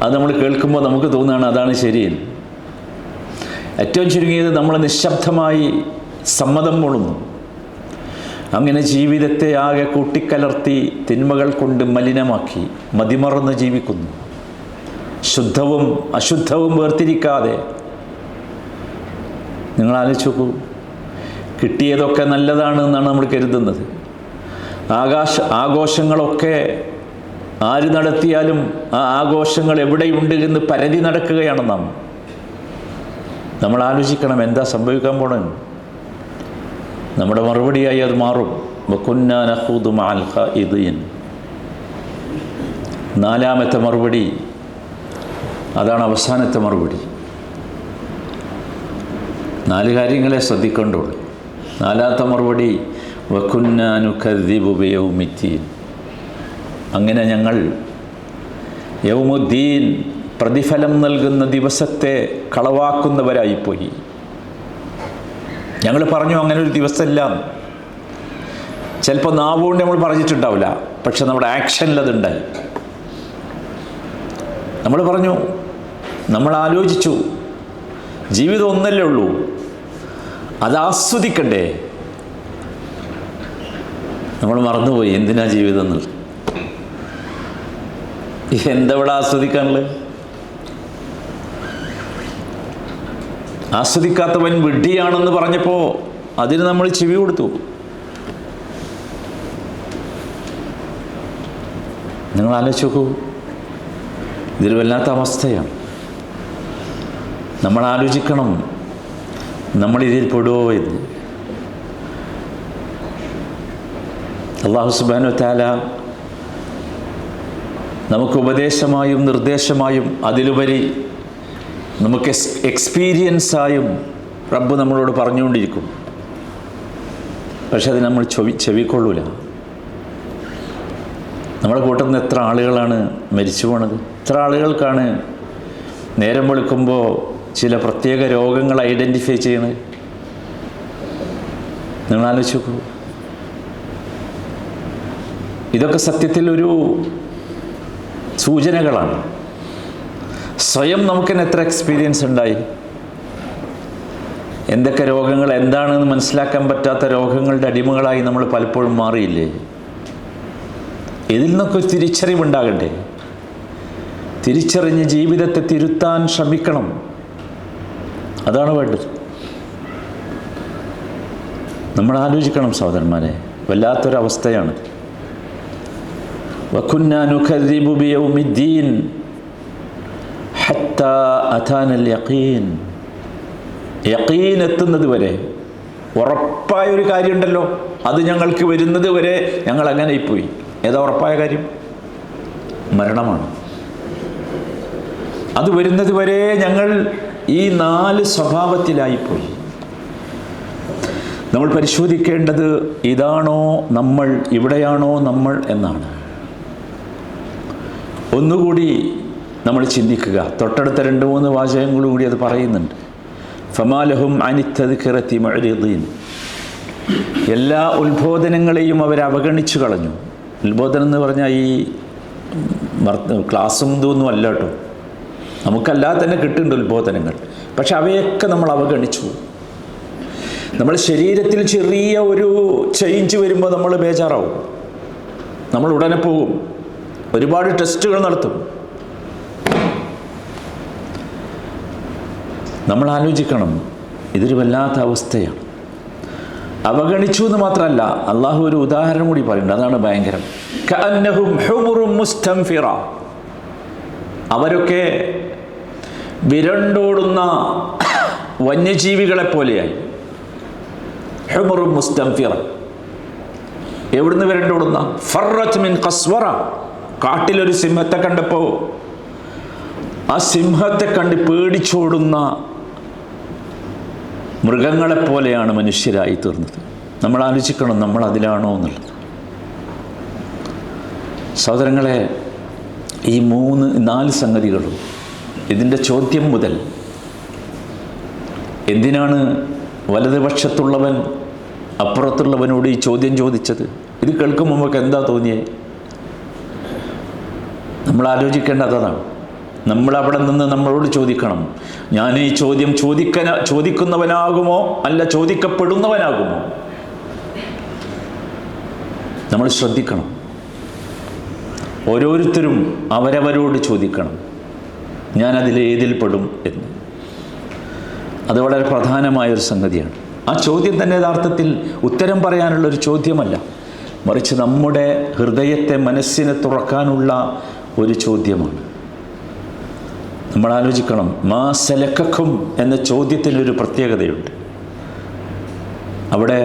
അത് നമ്മൾ കേൾക്കുമ്പോൾ നമുക്ക് തോന്നുകയാണ് അതാണ് ശരിയെന്ന്. ഏറ്റവും ചുരുങ്ങിയത് നമ്മൾ നിശബ്ദമായി സമ്മതം കൊള്ളുന്നു. അങ്ങനെ ജീവിതത്തെ ആകെ കൂട്ടിക്കലർത്തി തിന്മകൾ കൊണ്ട് മലിനമാക്കി മതിമറന്ന് ജീവിക്കുന്നു. ശുദ്ധവും അശുദ്ധവും വേർതിരിക്കാതെ. നിങ്ങൾ ആലോചിച്ച് നോക്കൂ, കിട്ടിയതൊക്കെ നല്ലതാണ് എന്നാണ് നമ്മൾ കരുതുന്നത്. ആഘോഷങ്ങളൊക്കെ ആര് നടത്തിയാലും ആ ആഘോഷങ്ങൾ എവിടെയുണ്ട് എന്ന് പരതി നടക്കുകയാണ് നാം. നമ്മൾ ആലോചിക്കണം എന്താ സംഭവിക്കാൻ പോണെന്ന്. നമ്മുടെ മറുപടിയായി അത് മാറും. വകുന്നാ നഖൂദു മഅൽ ഖായിദീൻ. നാലാമത്തെ മറുപടി, അതാണ് അവസാനത്തെ മറുപടി. 4 കാര്യങ്ങളെ ശ്രദ്ധിക്കേണ്ടുള്ളൂ. നാലാമത്തെ മറുപടി വകുന്നാ നുകദ്ദിബു ബിയൗമിദ്ദീൻ. അങ്ങനെ ഞങ്ങൾ യൗമുദ്ദീൻ, പ്രതിഫലം നൽകുന്ന ദിവസത്തെ കളവാക്കുന്നവരായിപ്പോയി. ഞങ്ങൾ പറഞ്ഞു അങ്ങനെ ഒരു ദിവസമില്ല. ചിലപ്പോൾ നാവുകൊണ്ട് നമ്മൾ പറഞ്ഞിട്ടുണ്ടാവില്ല, പക്ഷെ നമ്മുടെ ആക്ഷനിൽ അതുണ്ടായി. നമ്മൾ പറഞ്ഞു, നമ്മൾ ആലോചിച്ചു, ജീവിതം ഒന്നല്ലേ ഉള്ളൂ, അത് ആസ്വദിക്കണ്ടേ. നമ്മൾ മറന്നുപോയി എന്തിനാ ജീവിതം എന്നുള്ളത്. എന്തെവിടെ ആസ്വദിക്കാനുള്ളത്? ആസ്വദിക്കാത്തവൻ വിഡ്ഢിയാണെന്ന് പറഞ്ഞപ്പോൾ അതിന് നമ്മൾ ചെവി കൊടുത്തു. നിങ്ങൾ ആലോചിച്ച് നോക്കൂ, ഇതൊരു വല്ലാത്ത അവസ്ഥയാണ്. നമ്മൾ ആലോചിക്കണം, നമ്മളിതിൽ പെടുവോ എന്ന്. അല്ലാഹു സുബ്ഹാനഹു വ തആല നമുക്ക് ഉപദേശമായും നിർദ്ദേശമായും അതിലുപരി നമുക്ക് എക്സ്പീരിയൻസായും റബ്ബ് നമ്മളോട് പറഞ്ഞുകൊണ്ടിരിക്കും. പക്ഷെ അത് നമ്മൾ ചെവിക്കൊള്ളൂല. നമ്മുടെ കൂട്ടത്തിൽ നിന്ന് എത്ര ആളുകളാണ് മരിച്ചു പോണത്? എത്ര ആളുകൾക്കാണ് നേരം വെളുക്കുമ്പോൾ ചില പ്രത്യേക രോഗങ്ങൾ ഐഡൻറ്റിഫൈ ചെയ്യണത്? നിങ്ങൾ ആലോചിച്ച് നോക്കൂ. ഇതൊക്കെ സത്യത്തിൽ ഒരു സൂചനകളാണ്. സ്വയം നമുക്കെന്നെ എത്ര എക്സ്പീരിയൻസ് ഉണ്ടായി? എന്തൊക്കെ രോഗങ്ങൾ എന്താണെന്ന് മനസ്സിലാക്കാൻ പറ്റാത്ത രോഗങ്ങളുടെ അടിമകളായി നമ്മൾ പലപ്പോഴും മാറിയില്ലേ? ഇതിൽ നിന്നൊക്കെ ഒരു തിരിച്ചറിവുണ്ടാകണ്ടേ? തിരിച്ചറിഞ്ഞ് ജീവിതത്തെ തിരുത്താൻ ശ്രമിക്കണം. അതാണ് വേണ്ടത്. നമ്മൾ ആലോചിക്കണം സഹോദരന്മാരെ, വല്ലാത്തൊരവസ്ഥയാണ്. വകുന്നാ നുകദ്ദിബു ബിയൗമിദ്ദീൻ ഹത്താ അതാനൽ യഖീൻ. യഖീൻ എത്തുന്നത് വരെ, ഉറപ്പായൊരു കാര്യമുണ്ടല്ലോ, അത് ഞങ്ങൾക്ക് വരുന്നത് വരെ ഞങ്ങൾ അങ്ങനെയായിപ്പോയി. ഏതാ ഉറപ്പായ കാര്യം? മരണമാണ്. അത് വരുന്നത് വരെ ഞങ്ങൾ ഈ 4 സ്വഭാവത്തിലായിപ്പോയി. നമ്മൾ പരിശോധിക്കേണ്ടത് ഇതാണോ നമ്മൾ, ഇവിടെയാണോ നമ്മൾ എന്നാണ്. ഒന്നുകൂടി നമ്മൾ ചിന്തിക്കുക. തൊട്ടടുത്ത 2-3 വാചകങ്ങൾ കൂടി അത് പറയുന്നുണ്ട്. ഫമാലഹും അനിത്തദ്കിറതി മുഅ്രിദീൻ. എല്ലാ ഉത്ബോധനങ്ങളെയും അവർ അവഗണിച്ചു കളഞ്ഞു. ഉത്ബോധനം എന്ന് പറഞ്ഞാൽ ഈ ക്ലാസ്സും ഇതൊന്നും അല്ല കേട്ടോ. നമുക്കല്ലാതെ തന്നെ കിട്ടുന്നുണ്ട് ഉത്ബോധനങ്ങൾ. പക്ഷെ അവയൊക്കെ നമ്മൾ അവഗണിച്ചു. നമ്മൾ ശരീരത്തിൽ ചെറിയ ഒരു ചേഞ്ച് വരുമ്പോൾ നമ്മൾ ബേജാറാവും. നമ്മൾ ഉടനെ പോകും, ഒരുപാട് ടെസ്റ്റുകൾ നടത്തും. നമ്മൾ ആലോചിക്കണം, ഇതൊരു വല്ലാത്ത അവസ്ഥയാണ്. അവഗണിച്ചു എന്ന് മാത്രമല്ല, അള്ളാഹു ഒരു ഉദാഹരണം കൂടി പറയുന്നുണ്ട്. അതാണ് ഭയങ്കരം. കഅന്നഹും ഹുമുറും മുസ്തൻഫിറ. അവരൊക്കെ വിരണ്ടോടുന്ന വന്യജീവികളെ പോലെയായി. ഹുമുറും മുസ്തൻഫിറ. എവിടുന്ന് വിരണ്ടോടുന്ന? ഫറത്ത് മിൻ ഖസ്വറ. കാട്ടിലൊരു സിംഹത്തെ കണ്ടപ്പോൾ ആ സിംഹത്തെ കണ്ട് പേടിച്ചോടുന്ന മൃഗങ്ങളെപ്പോലെയാണ് മനുഷ്യരായി തീർന്നത്. നമ്മൾ ആലോചിക്കണം, നമ്മൾ അതിലാണോ എന്നുള്ളത്. സഹോദരങ്ങളെ, ഈ 3-4 സംഗതികളും, ഇതിൻ്റെ ചോദ്യം മുതൽ എന്തിനാണ് വലതുപക്ഷത്തുള്ളവൻ അപ്പുറത്തുള്ളവനോട് ഈ ചോദ്യം ചോദിച്ചത്? ഇത് കേൾക്കുമ്പോൾ നമുക്ക് എന്താ തോന്നിയേ? നമ്മൾ ആലോചിക്കേണ്ടത് അതാണ്. നമ്മളവിടെ നിന്ന് നമ്മളോട് ചോദിക്കണം, ഞാൻ ഈ ചോദ്യം ചോദിക്കുന്നവനാകുമോ അല്ല ചോദിക്കപ്പെടുന്നവനാകുമോ? നമ്മൾ ശ്രദ്ധിക്കണം. ഓരോരുത്തരും അവരവരോട് ചോദിക്കണം, ഞാൻ ഏതിൽ പെടും എന്ന്. അത് വളരെ പ്രധാനമായൊരു സംഗതിയാണ്. ആ ചോദ്യം തന്നെ യഥാർത്ഥത്തിൽ ഉത്തരം പറയാനുള്ളൊരു ചോദ്യമല്ല, മറിച്ച് നമ്മുടെ ഹൃദയത്തെ, മനസ്സിനെ തുറക്കാനുള്ള ഒരു ചോദ്യമാണ്. നമ്മൾ ആലോചിക്കണം, മാ സലക്കക്കും എന്ന ചോദ്യത്തിനൊരു പ്രത്യേകതയുണ്ട്. അവിടെ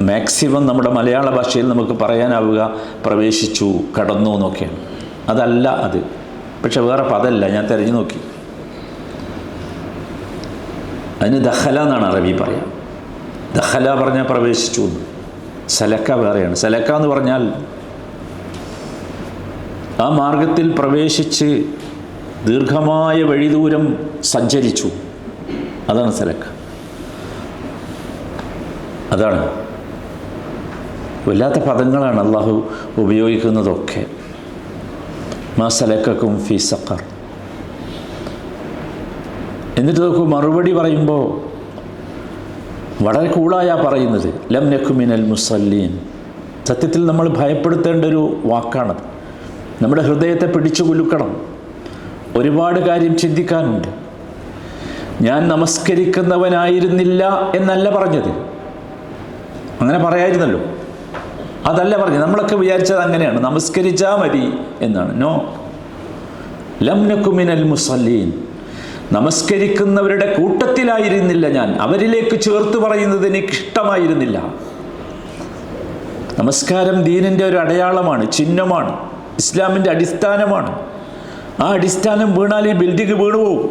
മാക്സിമം നമ്മുടെ മലയാള ഭാഷയിൽ നമുക്ക് പറയാനാവുക പ്രവേശിച്ചു, കടന്നു എന്നൊക്കെയാണ്. അതല്ല അത്. പക്ഷെ വേറെ പദമല്ല, ഞാൻ തിരഞ്ഞു നോക്കി. അതിന് ദഖല എന്നാണ് അറബി പറയാം. ദഖല പറഞ്ഞാൽ പ്രവേശിച്ചു എന്ന്. സലക്ക വേറെയാണ്. സലക്ക എന്ന് പറഞ്ഞാൽ ആ മാർഗത്തിൽ പ്രവേശിച്ച് ദീർഘമായ വഴിദൂരം സഞ്ചരിച്ചു. അതാണ് സലക്ക. അതാണ്. വല്ലാത്ത പദങ്ങളാണ് അള്ളാഹു ഉപയോഗിക്കുന്നതൊക്കെ. മാ സലക്കക്കും ഫീ സഖർ. എന്നിട്ട് നോക്കൂ, മറുപടി പറയുമ്പോൾ വളരെ കൂളായാ പറയുന്നത്. ലം നകു മിനൽ മുസല്ലീൻ. സത്യത്തിൽ നമ്മൾ ഭയപ്പെടുത്തേണ്ട ഒരു വാക്കാണത്. നമ്മുടെ ഹൃദയത്തെ പിടിച്ചു കുലുക്കണം. ഒരുപാട് കാര്യം ചിന്തിക്കാനുണ്ട്. ഞാൻ നമസ്കരിക്കുന്നവനായിരുന്നില്ല എന്നല്ല പറഞ്ഞത്. അങ്ങനെ പറയായിരുന്നല്ലോ. അതല്ല പറഞ്ഞത്. നമ്മളൊക്കെ വിചാരിച്ചത് അങ്ങനെയാണ്, നമസ്കരിച്ചാൽ മതി എന്നാണ്. നോ. ലം നകു മിനൽ മുസല്ലീൻ. നമസ്കരിക്കുന്നവരുടെ കൂട്ടത്തിലായിരുന്നില്ല ഞാൻ. അവരിലേക്ക് ചേർത്ത് പറയുന്നത് എനിക്കിഷ്ടമായിരുന്നില്ല. നമസ്കാരം ദീനിൻ്റെ ഒരു അടയാളമാണ്, ചിഹ്നമാണ്, ഇസ്ലാമിൻ്റെ അടിസ്ഥാനമാണ്. ആ അടിസ്ഥാനം വീണാൽ ഈ ബിൽഡിംഗ് വീണുപോകും.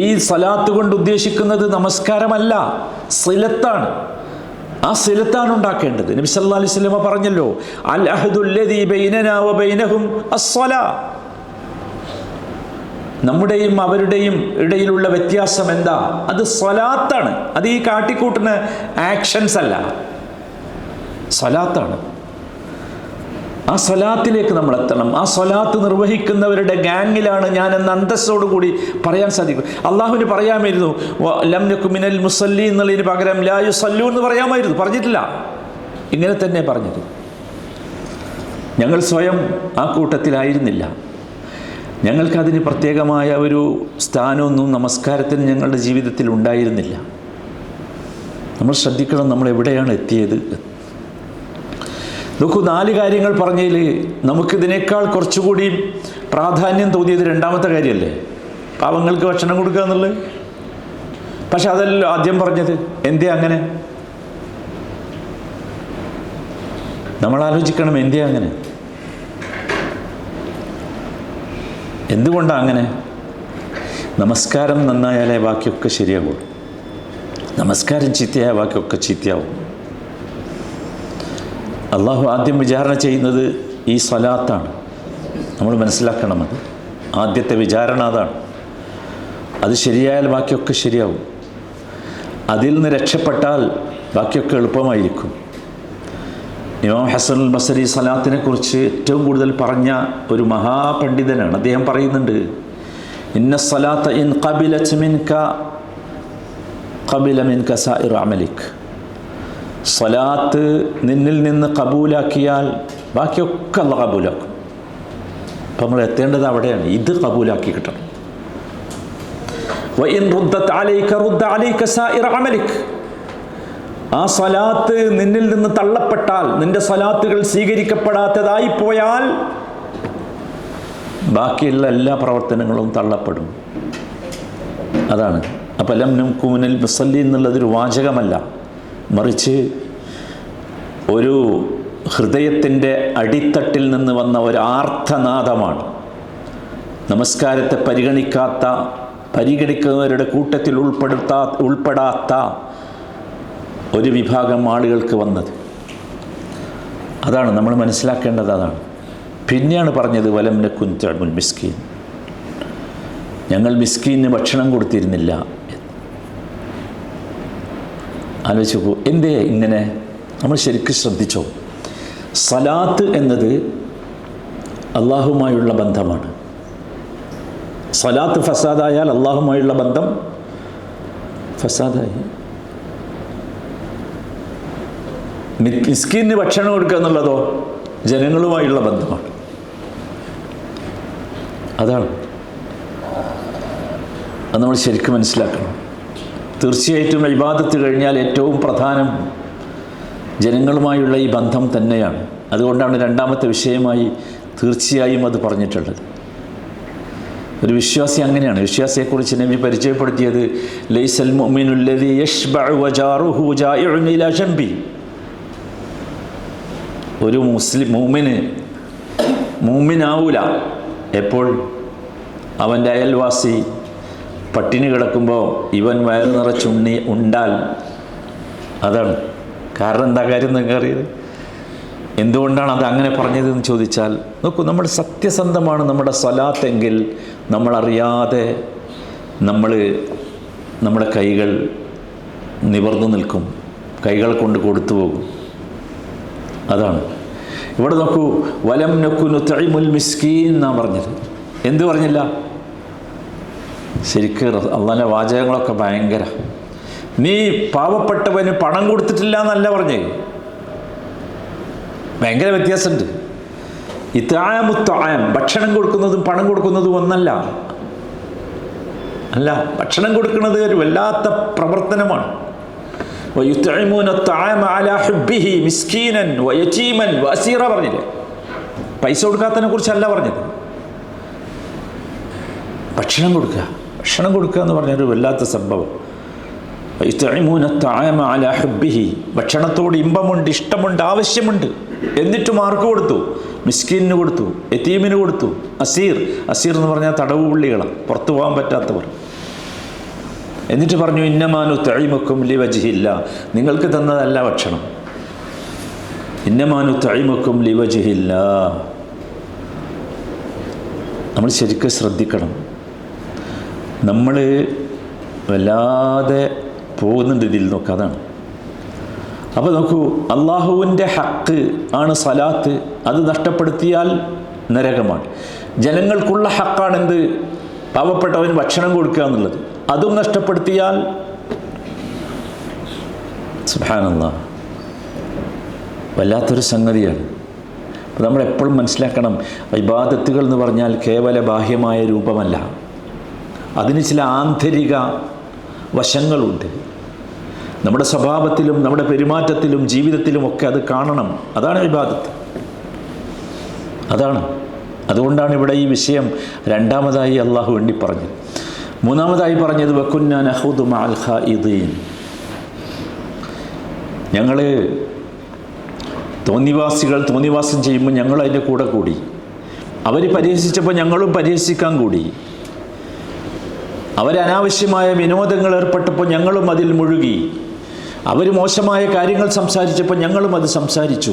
ഈ സലാത്ത് കൊണ്ട് ഉദ്ദേശിക്കുന്നത് നമസ്കാരമല്ല, സിലത്താണ്. ആ സിലത്താണ് ഉണ്ടാക്കേണ്ടത്. നബി സല്ലല്ലാഹു അലൈഹി വസല്ലം പറഞ്ഞല്ലോ, അൽ അഹ്ദുല്ലദീ ബൈനനാ വബൈനഹും അസ്സലാ. നമ്മുടെയും അവരുടെയും ഇടയിലുള്ള വ്യത്യാസം എന്താ? അത് സ്വലാത്താണ്. അത് ഈ കാട്ടിക്കൂട്ടുന്ന ആക്ഷൻസ് അല്ല, സ്വലാത്താണ്. ആ സ്വലാത്തിലേക്ക് നമ്മൾ എത്തണം. ആ സ്വലാത്ത് നിർവഹിക്കുന്നവരുടെ ഗാങ്ങിലാണ് ഞാൻ എന്ന അന്തസ്സോടുകൂടി പറയാൻ സാധിക്കും. അള്ളാഹുവിന് പറയാമായിരുന്നു ലം നകു മിനൽ മുസല്ലി എന്നുള്ളതിന് പകരം ലാ യുസല്ലൂ എന്ന് പറയാമായിരുന്നു. പറഞ്ഞിട്ടില്ല, ഇങ്ങനെ തന്നെ പറഞ്ഞത്. ഞങ്ങൾ സ്വയം ആ കൂട്ടത്തിലായിരുന്നില്ല. ഞങ്ങൾക്കതിന് പ്രത്യേകമായ ഒരു സ്ഥാനമൊന്നും നമസ്കാരത്തിന് ഞങ്ങളുടെ ജീവിതത്തിൽ ഉണ്ടായിരുന്നില്ല. നമ്മൾ ശ്രദ്ധിക്കണം, നമ്മൾ എവിടെയാണ് എത്തിയത്. നോക്കൂ, 4 കാര്യങ്ങൾ പറഞ്ഞതിൽ നമുക്കിതിനേക്കാൾ കുറച്ചുകൂടി പ്രാധാന്യം തോന്നിയത് രണ്ടാമത്തെ കാര്യമല്ലേ, പാവങ്ങൾക്ക് ഭക്ഷണം കൊടുക്കുക എന്നുള്ളത്. പക്ഷെ അതല്ലല്ലോ ആദ്യം പറഞ്ഞത്. എന്തേ അങ്ങനെ? നമ്മൾ ആലോചിക്കണം, എന്തേ അങ്ങനെ? എന്തുകൊണ്ടാണ് അങ്ങനെ? നമസ്കാരം നന്നായാലേ ബാക്കിയൊക്കെ ശരിയാകും. നമസ്കാരം ചീത്തയായ ബാക്കിയൊക്കെ ചീത്തയാവും. അള്ളാഹു ആദ്യം വിചാരണ ചെയ്യുന്നത് ഈ സ്വലാത്താണ്. നമ്മൾ മനസ്സിലാക്കണം, അത് ആദ്യത്തെ വിചാരണ അതാണ്. അത് ശരിയായാൽ ബാക്കിയൊക്കെ ശരിയാവും. അതിൽ നിന്ന് രക്ഷപ്പെട്ടാൽ ബാക്കിയൊക്കെ എളുപ്പമായിരിക്കും. ഇമാം ഹസൻ അൽ ബസരി സ്വലാത്തിനെ കുറിച്ച് ഏറ്റവും കൂടുതൽ പറഞ്ഞ ഒരു മഹാപണ്ഡിതനാണ്. അദ്ദേഹം പറയുന്നുണ്ട്, ഇന്ന സ്വലാത്ത ഇൻ ഖബിലത് മിൻക ഖബില മിൻക സായിറു അമലിക്. സ്വലാത്ത് നിന്നിൽ നിന്ന് കബൂലാക്കിയാൽ ബാക്കിയൊക്കെ അല്ലാഹു കബൂലാക്കും. അപ്പം നമ്മൾ എത്തേണ്ടത് അവിടെയാണ്. ഇത് കബൂലാക്കി കിട്ടണം. വഇൻ റുദ്ദത് അലൈക റുദ്ദ അലൈക സായിറ അമലിക്. ആ സ്വലാത്ത് നിന്നിൽ നിന്ന് തള്ളപ്പെട്ടാൽ, നിന്റെ സ്വലാത്തുകൾ സ്വീകരിക്കപ്പെടാത്തതായി പോയാൽ ബാക്കിയുള്ള എല്ലാ പ്രവർത്തനങ്ങളും തള്ളപ്പെടും. അതാണ്. അപ്പം ലം നകു മിനൽ മുസല്ലി എന്നുള്ളതൊരു വാചകമല്ല, മറിച്ച് ഒരു ഹൃദയത്തിൻ്റെ അടിത്തട്ടിൽ നിന്ന് വന്ന ഒരു ആർത്തനാദമാണ്. നമസ്കാരത്തെ പരിഗണിക്കുന്നവരുടെ കൂട്ടത്തിൽ ഉൾപ്പെടാത്ത ഒരു വിഭാഗം ആളുകൾക്ക് വന്നത്. അതാണ് നമ്മൾ മനസ്സിലാക്കേണ്ടത്. അതാണ്. പിന്നെയാണ് പറഞ്ഞത് വലം നകു നുത്ഇമുൽ മിസ്കീൻ. ഞങ്ങൾ മിസ്കീന് ഭക്ഷണം കൊടുത്തിരുന്നില്ല. ആലോചിച്ച് നോക്കൂ, എന്തേ ഇങ്ങനെ? നമ്മൾ ശരിക്കും ശ്രദ്ധിച്ചോ? സലാത്ത് എന്നത് അള്ളാഹുമായുള്ള ബന്ധമാണ്. സലാത്ത് ഫസാദായാൽ അള്ളാഹുമായുള്ള ബന്ധം ഫസാദായി. മിസ്കീന് ഭക്ഷണം കൊടുക്കുക എന്നുള്ളതോ ജനങ്ങളുമായുള്ള ബന്ധമാണ്. അതാണ്. അത് നമ്മൾ ശരിക്കും മനസ്സിലാക്കണം. തീർച്ചയായിട്ടും ഇബാദത്ത് കഴിഞ്ഞാൽ ഏറ്റവും പ്രധാനം ജനങ്ങളുമായുള്ള ഈ ബന്ധം തന്നെയാണ്. അതുകൊണ്ടാണ് രണ്ടാമത്തെ വിഷയമായി തീർച്ചയായും അത് പറഞ്ഞിട്ടുള്ളത്. ഒരു വിശ്വാസി അങ്ങനെയാണ്. വിശ്വാസിയെക്കുറിച്ച് നബി പരിചയപ്പെടുത്തിയത് ലൈസൽ മുഅ്മിനുല്ലദീ യശ്ബഉ വജാറുഹു ജായിഉൻ ഇലാ ജംബി. ഒരു മൂമിനാവൂല എപ്പോൾ അവൻ്റെ അയൽവാസി പട്ടിണി കിടക്കുമ്പോൾ ഇവൻ വയറ് നിറച്ചുണ്ണി ഉണ്ടാൽ. അതാണ് കാരണം. എന്താ കാര്യം നിങ്ങൾക്ക് അറിയത്? എന്തുകൊണ്ടാണ് അത് അങ്ങനെ പറഞ്ഞതെന്ന് ചോദിച്ചാൽ, നോക്കൂ, നമ്മൾ സത്യസന്ധമാണ് നമ്മുടെ സ്വലാത്തെങ്കിൽ നമ്മളറിയാതെ നമ്മുടെ കൈകൾ നിവർന്നു നിൽക്കും, കൈകൾ കൊണ്ട് കൊടുത്തു പോകും. അതാണ്. ഇവിടെ നോക്കൂ, വലം നകു നുത്ഇമുൽ മിസ്കീൻ എന്നാണ് പറഞ്ഞത്. എന്ത് പറഞ്ഞില്ല? ശരിക്കും അള്ളാഹുവിൻ്റെ വാചകങ്ങളൊക്കെ ഭയങ്കര. നീ പാവപ്പെട്ടവന് പണം കൊടുത്തിട്ടില്ല എന്നല്ല പറഞ്ഞേ. ഭയങ്കര വ്യത്യാസമുണ്ട്. ഇത്ആമുത്ത്ആം, ഭക്ഷണം കൊടുക്കുന്നതും പണം കൊടുക്കുന്നതും ഒന്നല്ല. അല്ല, ഭക്ഷണം കൊടുക്കുന്നത് ഒരു വല്ലാത്ത പ്രവർത്തനമാണ്. വയുത്ഇമൂന അത്ത്ആമ അലാ ഹുബ്ബിഹി മിസ്കീനൻ വയതീമൻ വഅസീറ പറഞ്ഞില്ലേ? പൈസ കൊടുക്കാത്തതിനെ കുറിച്ചല്ല പറഞ്ഞത്. ഭക്ഷണം കൊടുക്കുക എന്ന് പറഞ്ഞൊരു വല്ലാത്ത സംഭവം. വയുത്ഇമൂന അത്ത്ആമ അലാ ഹുബ്ബിഹി, ഭക്ഷണത്തോട് ഇമ്പമുണ്ട്, ഇഷ്ടമുണ്ട്, ആവശ്യമുണ്ട്. എന്നിട്ടും ആർക്ക് കൊടുത്തു? മിസ്കീനിന് കൊടുത്തു, യതീമിന് കൊടുത്തു. അസീർ എന്ന് പറഞ്ഞാൽ തടവുപുള്ളികളാണ്, പുറത്തു പോകാൻ പറ്റാത്തവർ. എന്നിട്ട് പറഞ്ഞു ഇന്നമാ നുത്ഇമുക്കും ലിവജ്ഹില്ല, നിങ്ങൾക്ക് തന്നതല്ല ഭക്ഷണം. ഇന്നമാ നുത്ഇമുക്കും ലിവജ്ഹില്ല. നമ്മൾ ശരിക്കും ശ്രദ്ധിക്കണം. നമ്മൾ വല്ലാതെ പോകുന്നുണ്ട് ഇതിൽ നോക്കുക. അതാണ്. അപ്പോൾ നോക്കൂ, അള്ളാഹുവിൻ്റെ ഹക്ക് ആണ് സലാത്ത്. അത് നഷ്ടപ്പെടുത്തിയാൽ നരകമാണ്. ജനങ്ങൾക്കുള്ള ഹക്കാണെന്ത്? പാവപ്പെട്ടവന് ഭക്ഷണം കൊടുക്കുക എന്നുള്ളത്. അതും നഷ്ടപ്പെടുത്തിയാൽ സുബ്ഹാനല്ലാഹ്, വല്ലാത്തൊരു സംഗതിയാണ്. അപ്പോൾ നമ്മളെപ്പോഴും മനസ്സിലാക്കണം, ഇബാദത്തുകൾ എന്ന് പറഞ്ഞാൽ കേവല ബാഹ്യമായ രൂപമല്ല. അതിന് ചില ആന്തരിക വശങ്ങളുണ്ട്. നമ്മുടെ സ്വഭാവത്തിലും നമ്മുടെ പെരുമാറ്റത്തിലും ജീവിതത്തിലുമൊക്കെ അത് കാണണം. അതാണ് ഇബാദത്ത്. അതാണ്. അതുകൊണ്ടാണ് ഇവിടെ ഈ വിഷയം രണ്ടാമതായി അള്ളാഹു വേണ്ടി പറഞ്ഞത്. മൂന്നാമതായി പറഞ്ഞത് വകുന്നാ നഖൂദു മഅൽ ഖായിദീൻ. ഞങ്ങൾ തോന്നിവാസം ചെയ്യുമ്പോൾ ഞങ്ങൾ അതിൻ്റെ കൂടെ കൂടി. അവർ പരിഹസിച്ചപ്പോൾ ഞങ്ങളും പരിഹസിക്കാൻ കൂടി. അവർ അനാവശ്യമായ വിനോദങ്ങൾ ഏർപ്പെട്ടപ്പോൾ ഞങ്ങളും അതിൽ മുഴുകി. അവർ മോശമായ കാര്യങ്ങൾ സംസാരിച്ചപ്പോൾ ഞങ്ങളും അത് സംസാരിച്ചു.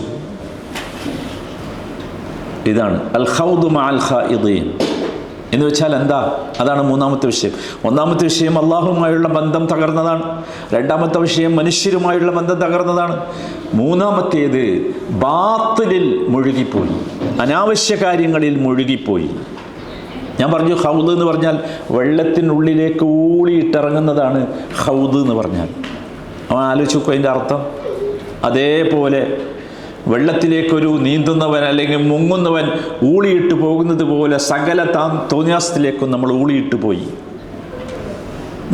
ഇതാണ് അൽ ഖൗദു മഅൽ ഖായിദീൻ എന്ന് വെച്ചാൽ എന്താ? അതാണ് മൂന്നാമത്തെ വിഷയം. ഒന്നാമത്തെ വിഷയം അള്ളാഹുമായുള്ള ബന്ധം തകർന്നതാണ്. രണ്ടാമത്തെ വിഷയം മനുഷ്യരുമായുള്ള ബന്ധം തകർന്നതാണ്. മൂന്നാമത്തേത് ബാത്തിലിൽ മുഴുകിപ്പോയി, അനാവശ്യ കാര്യങ്ങളിൽ മുഴുകിപ്പോയി. ഞാൻ പറഞ്ഞു ഹൗദ് എന്ന് പറഞ്ഞാൽ വെള്ളത്തിനുള്ളിലേക്ക് ഊളിയിട്ടിറങ്ങുന്നതാണ് ഹൗദ് എന്ന് പറഞ്ഞാൽ. അവൻ ആലോചിച്ച് നോക്കും അതിൻ്റെ അർത്ഥം. അതേപോലെ വെള്ളത്തിലേക്കൊരു നീന്തുന്നവൻ അല്ലെങ്കിൽ മുങ്ങുന്നവൻ ഊളിയിട്ട് പോകുന്നത് പോലെ സകല തോന്നിയാസത്തിലേക്കും നമ്മൾ ഊളിയിട്ട് പോയി.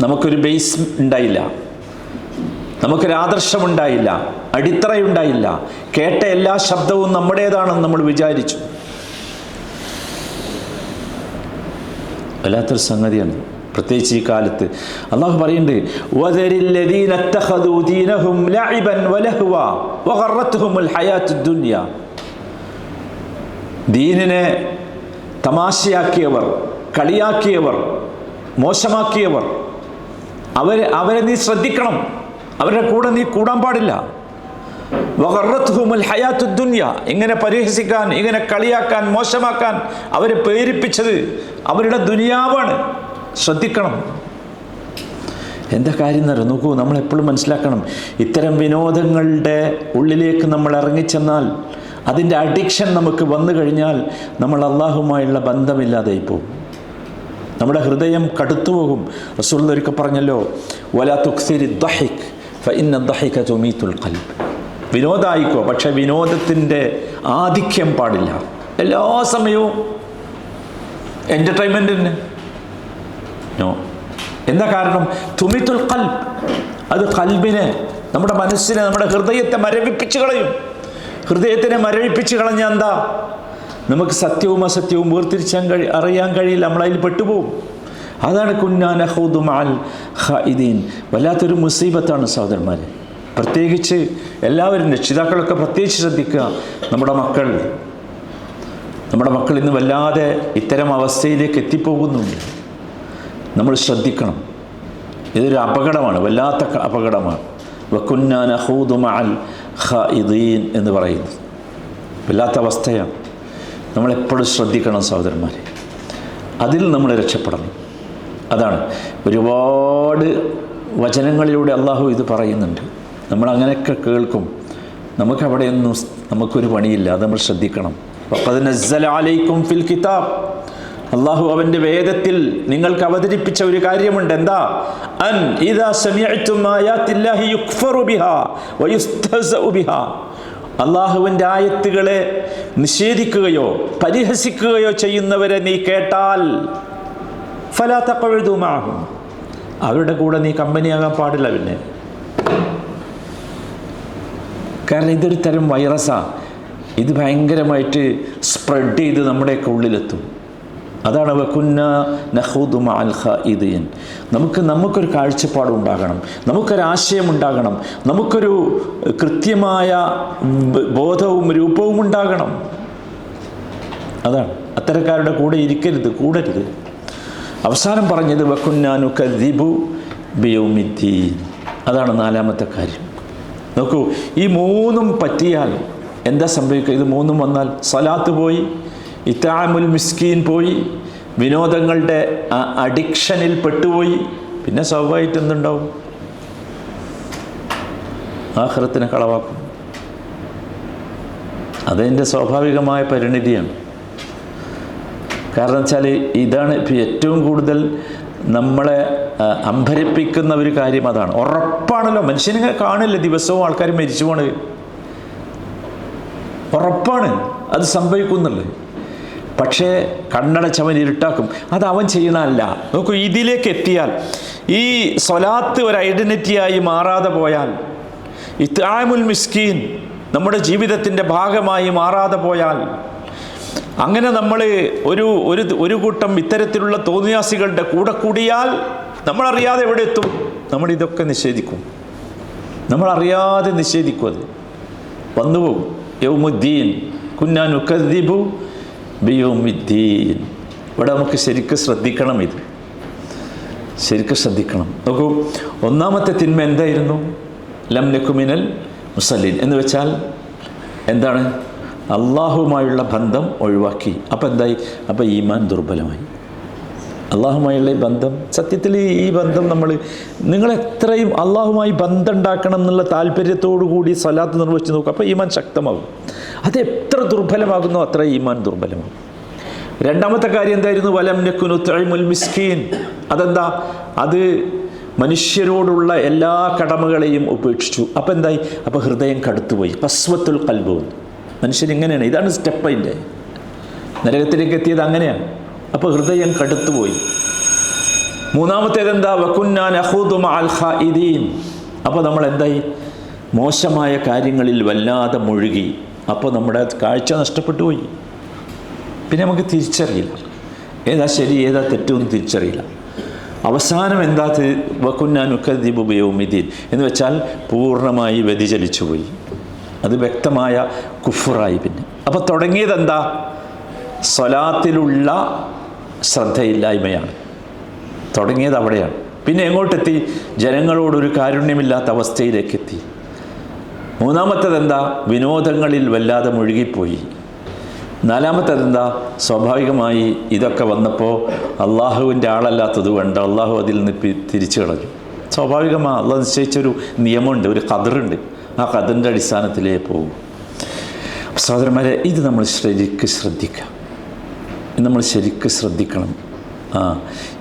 നമുക്കൊരു ബേസ് ഉണ്ടായില്ല, നമുക്കൊരു ആദർശമുണ്ടായില്ല, അടിത്തറയുണ്ടായില്ല. കേട്ട എല്ലാ ശബ്ദവും നമ്മുടേതാണെന്ന് നമ്മൾ വിചാരിച്ചു. വല്ലാത്തൊരു സംഗതിയാണ്, പ്രത്യേകിച്ച് ഈ കാലത്ത്. അള്ളാഹു പറയുന്നുണ്ട് വദരില്ലദീന ഇത്തഖദൂ ദീനഹും ലഇബൻ വലഹ്വ വഗറത്തുഹുമുൽ ഹയാത്തുദ് ദുനിയ. ദീനിനെ തമാശയാക്കിയവർ, കളിയാക്കിയവർ, മോശമാക്കിയവർ, അവരെ നീ ശ്രദ്ധിക്കണം. അവരുടെ കൂടെ നീ കൂടാൻ പാടില്ല. വഗറത്തുഹുമുൽ ഹയാത്തുദ് ദുനിയ. ഇങ്ങനെ പരിഹസിക്കാൻ, ഇങ്ങനെ കളിയാക്കാൻ, മോശമാക്കാൻ അവരെ പ്രേരിപ്പിച്ചത് അവരുടെ ദുനിയാവാണ്. ശ്രദ്ധിക്കണം. എന്താ കാര്യം എന്നറിയാം? നോക്കൂ, നമ്മളെപ്പോഴും മനസ്സിലാക്കണം, ഇത്തരം വിനോദങ്ങളുടെ ഉള്ളിലേക്ക് നമ്മൾ ഇറങ്ങിച്ചെന്നാൽ, അതിൻ്റെ അഡിക്ഷൻ നമുക്ക് വന്നു കഴിഞ്ഞാൽ നമ്മൾ അള്ളാഹുമായുള്ള ബന്ധമില്ലാതായി പോകും. നമ്മുടെ ഹൃദയം കടുത്തുപോകും. റസൂൽ ഒരിക്കൽ പറഞ്ഞല്ലോ, വലാ തുക്സിരി ദഹിക് ഫഇന്ന ദഹിക തുമീതുൽ ഖൽബ്. വിനോദമായിക്കോ, പക്ഷെ വിനോദത്തിൻ്റെ ആധിക്യം പാടില്ല. എല്ലാ സമയവും എൻ്റർടൈൻമെൻറ്റിന് നോ. എന്താ കാരണം? തുമിത്തുൽ ഖൽബ്. അത് ഖൽബിനെ, നമ്മുടെ മനസ്സിനെ, നമ്മുടെ ഹൃദയത്തെ മരവിപ്പിച്ച് കളയും. ഹൃദയത്തിനെ മരവിപ്പിച്ച് കളഞ്ഞാൽ എന്താ? നമുക്ക് സത്യവും അസത്യവും അറിയാൻ കഴിയില്ല. നമ്മളതിൽ പെട്ടുപോകും. അതാണ് കുന്നാ നഖൂദു മഅൽ ഖായിദീൻ. വല്ലാത്തൊരു മുസീബത്താണ് സഹോദരന്മാരെ. പ്രത്യേകിച്ച് എല്ലാവരും, രക്ഷിതാക്കളൊക്കെ പ്രത്യേകിച്ച് ശ്രദ്ധിക്കുക. നമ്മുടെ മക്കൾ ഇന്ന് വല്ലാതെ ഇത്തരം അവസ്ഥയിലേക്ക് എത്തിപ്പോകുന്നുണ്ട്. നമ്മൾ ശ്രദ്ധിക്കണം. ഇതൊരു അപകടമാണ്, വല്ലാത്ത അപകടമാണ്. വകുന്നാ നഖൂദു മഅൽ ഖായിദീൻ എന്ന് പറയുന്നത് വല്ലാത്ത അവസ്ഥയാണ്. നമ്മളെപ്പോഴും ശ്രദ്ധിക്കണം സഹോദരന്മാരെ. അതിൽ നമ്മൾ രക്ഷപ്പെടണം. അതാണ് ഒരുപാട് വചനങ്ങളിലൂടെ അള്ളാഹു ഇത് പറയുന്നുണ്ട്. നമ്മൾ അങ്ങനെയൊക്കെ കേൾക്കും. നമുക്കവിടെയൊന്നും നമുക്കൊരു പണിയില്ല. അത് നമ്മൾ ശ്രദ്ധിക്കണം. വഖദ് നസ്സല അലൈക്കും ഫിൽ കിതാബ്. അള്ളാഹു അവൻ്റെ വേദത്തിൽ നിങ്ങൾക്ക് അവതരിപ്പിച്ച ഒരു കാര്യമുണ്ട്. എന്താ? അൻ ഇദാ സമിഅ്തും ആയാത്തില്ലാഹി യുക്ഫറു ബിഹാ വയുസ്തഹ്സഉ ബിഹാ. അള്ളാഹുവിൻ്റെ ആയത്തുകളെ നിഷേധിക്കുകയോ പരിഹസിക്കുകയോ ചെയ്യുന്നവരെ നീ കേട്ടാൽ ഫലാ തഖഉദു മഅഹും. അവരുടെ കൂടെ നീ കമ്പനിയാകാൻ പാടില്ല. പിന്നെ കാരണം ഇതൊരു തരം വൈറസാണ്. ഇത് ഭയങ്കരമായിട്ട് സ്പ്രെഡ് ചെയ്ത് നമ്മുടെയൊക്കെ ഉള്ളിലെത്തും. അതാണ് വകുന്നാ നഖൂദു മഅൽ ഖായിദീൻ. നമുക്കൊരു കാഴ്ചപ്പാടുണ്ടാകണം, നമുക്കൊരാശയം ഉണ്ടാകണം, നമുക്കൊരു കൃത്യമായ ബോധവും രൂപവും ഉണ്ടാകണം. അതാണ്. അത്തരക്കാരുടെ കൂടെ കൂടരുത്. അവസാനം പറഞ്ഞത് വകുന്നാ നുകദ്ദിബു ബിയൗമിദ്ദീൻ. അതാണ് നാലാമത്തെ കാര്യം. നോക്കൂ, ഈ മൂന്നും പറ്റിയാൽ എന്താ സംഭവിക്കുക? ഇത് മൂന്നും വന്നാൽ സ്വലാത്ത് പോയി, ഇത്ആമുൽ മിസ്കീൻ പോയി, വിനോദങ്ങളുടെ അഡിക്ഷനിൽ പെട്ടുപോയി, പിന്നെ സ്വാഭാവികമായിട്ട് എന്തുണ്ടാവും? ആഖിറത്തിനെ കളവാക്കും. അതതിൻ്റെ സ്വാഭാവികമായ പരിണിതിയാണ്. കാരണം വെച്ചാൽ ഇതാണ് ഏറ്റവും കൂടുതൽ നമ്മളെ അമ്പരിപ്പിക്കുന്ന ഒരു കാര്യം. അതാണ്, ഉറപ്പാണല്ലോ. മനുഷ്യനിങ്ങനെ കാണില്ല, ദിവസവും ആൾക്കാർ മരിച്ചു പോണ്, ഉറപ്പാണ് അത് സംഭവിക്കുന്നുള്ളത്. പക്ഷേ കണ്ണടച്ചവൻ ഇരുട്ടാക്കും. അത് അവൻ ചെയ്യുന്നതല്ല. നോക്കൂ, ഇതിലേക്ക് എത്തിയാൽ, ഈ സ്വലാത്ത് ഒരു ഐഡൻറ്റിറ്റിയായി മാറാതെ പോയാൽ, ഇത്ആമുൽ മിസ്കീൻ നമ്മുടെ ജീവിതത്തിൻ്റെ ഭാഗമായി മാറാതെ പോയാൽ, അങ്ങനെ നമ്മൾ ഒരു കൂട്ടം ഇത്തരത്തിലുള്ള തോന്നിയാസികളുടെ കൂടെ കൂടിയാൽ നമ്മളറിയാതെ എവിടെ എത്തും? നമ്മളിതൊക്കെ നിഷേധിക്കും. നമ്മളറിയാതെ നിഷേധിക്കും. അത് വന്നുപോകും. യൗമുദ്ദീൻ കുന്നാ നുകദ്ദിബു ബിയൗമിദ്ദീൻ. ഇവിടെ നമുക്ക് ശരിക്കും ശ്രദ്ധിക്കണം. ഇത് ശരിക്കും ശ്രദ്ധിക്കണം. നോക്കൂ, ഒന്നാമത്തെ തിന്മ എന്തായിരുന്നു? ലം നകു മിനൽ മുസല്ലീൻ എന്ന് വെച്ചാൽ എന്താണ്? അള്ളാഹുമായുള്ള ബന്ധം ഒഴിവാക്കി. അപ്പം എന്തായി? അപ്പം ഈമാൻ ദുർബലമായി. അള്ളാഹുമായുള്ള ഈ ബന്ധം, സത്യത്തിൽ ഈ ബന്ധം നിങ്ങൾ എത്രയും അള്ളാഹുമായി ബന്ധം ഉണ്ടാക്കണം എന്നുള്ള താല്പര്യത്തോടു കൂടി സ്വലാത്ത് നിർവഹിച്ച് നോക്കുക. അപ്പോൾ ഈമാൻ ശക്തമാകും. അത് എത്ര ദുർബലമാകുന്നോ അത്ര ഈമാൻ ദുർബലമാകും. രണ്ടാമത്തെ കാര്യം എന്തായിരുന്നു? വലം നകു നുത്ഇമുൽ മിസ്കീൻ. അതെന്താ? അത് മനുഷ്യരോടുള്ള എല്ലാ കടമകളെയും ഉപേക്ഷിച്ചു. അപ്പം എന്തായി? അപ്പോൾ ഹൃദയം കടുത്തുപോയി. ഖസ്വത്തുൽ ഖൽബ്. മനുഷ്യനിങ്ങനെയാണ്. ഇതാണ് സ്റ്റെപ്പ്. അതിൻ്റെ നരകത്തിലേക്ക് എത്തിയത് അങ്ങനെയാണ്. അപ്പോൾ ഹൃദയം കടുത്തുപോയി. മൂന്നാമത്തേതെന്താ? വകുന്നാ നഖൂദു മഅൽ ഖായിദീൻ. അപ്പോൾ നമ്മൾ എന്തായി? മോശമായ കാര്യങ്ങളിൽ വല്ലാതെ മുഴുകി. അപ്പോൾ നമ്മുടെ കാഴ്ച നഷ്ടപ്പെട്ടു പോയി. പിന്നെ നമുക്ക് തിരിച്ചറിയില്ല ഏതാ ശരി ഏതാ തെറ്റൊന്നും തിരിച്ചറിയില്ല. അവസാനം എന്താ? വകുന്നാ നുകദ്ദിബു ബിയൗമിദ്ദീൻ എന്ന് വെച്ചാൽ പൂർണ്ണമായി വ്യതിചലിച്ചു പോയി. അത് വ്യക്തമായ കുഫ്റായി. പിന്നെ അപ്പോൾ തുടങ്ങിയത് എന്താ? സ്വലാത്തിലുള്ള ശ്രദ്ധയില്ലായ്മയാണ് തുടങ്ങിയത്. അവിടെയാണ്. പിന്നെ എങ്ങോട്ടെത്തി? ജനങ്ങളോടൊരു കാരുണ്യമില്ലാത്ത അവസ്ഥയിലേക്ക് എത്തി. മൂന്നാമത്തേതെന്താ? വിനോദങ്ങളിൽ വല്ലാതെ മുഴുകിപ്പോയി. നാലാമത്തേതെന്താ? സ്വാഭാവികമായി ഇതൊക്കെ വന്നപ്പോൾ അള്ളാഹുവിൻ്റെ ആളല്ലാത്തത് കൊണ്ട് അള്ളാഹു അതിൽ നിന്ന് തിരിച്ചു കളഞ്ഞു. സ്വാഭാവികമാണ്. അള്ളാഹ് നിശ്ചയിച്ചൊരു നിയമമുണ്ട്, ഒരു ഖദറുണ്ട്. ആ ഖദറിൻ്റെ അടിസ്ഥാനത്തിലേ പോകും. സഹോദരന്മാരെ, ഇത് നമ്മൾ ശരിക്കും ശ്രദ്ധിക്കുക. നമ്മൾ ശരിക്കും ശ്രദ്ധിക്കണം.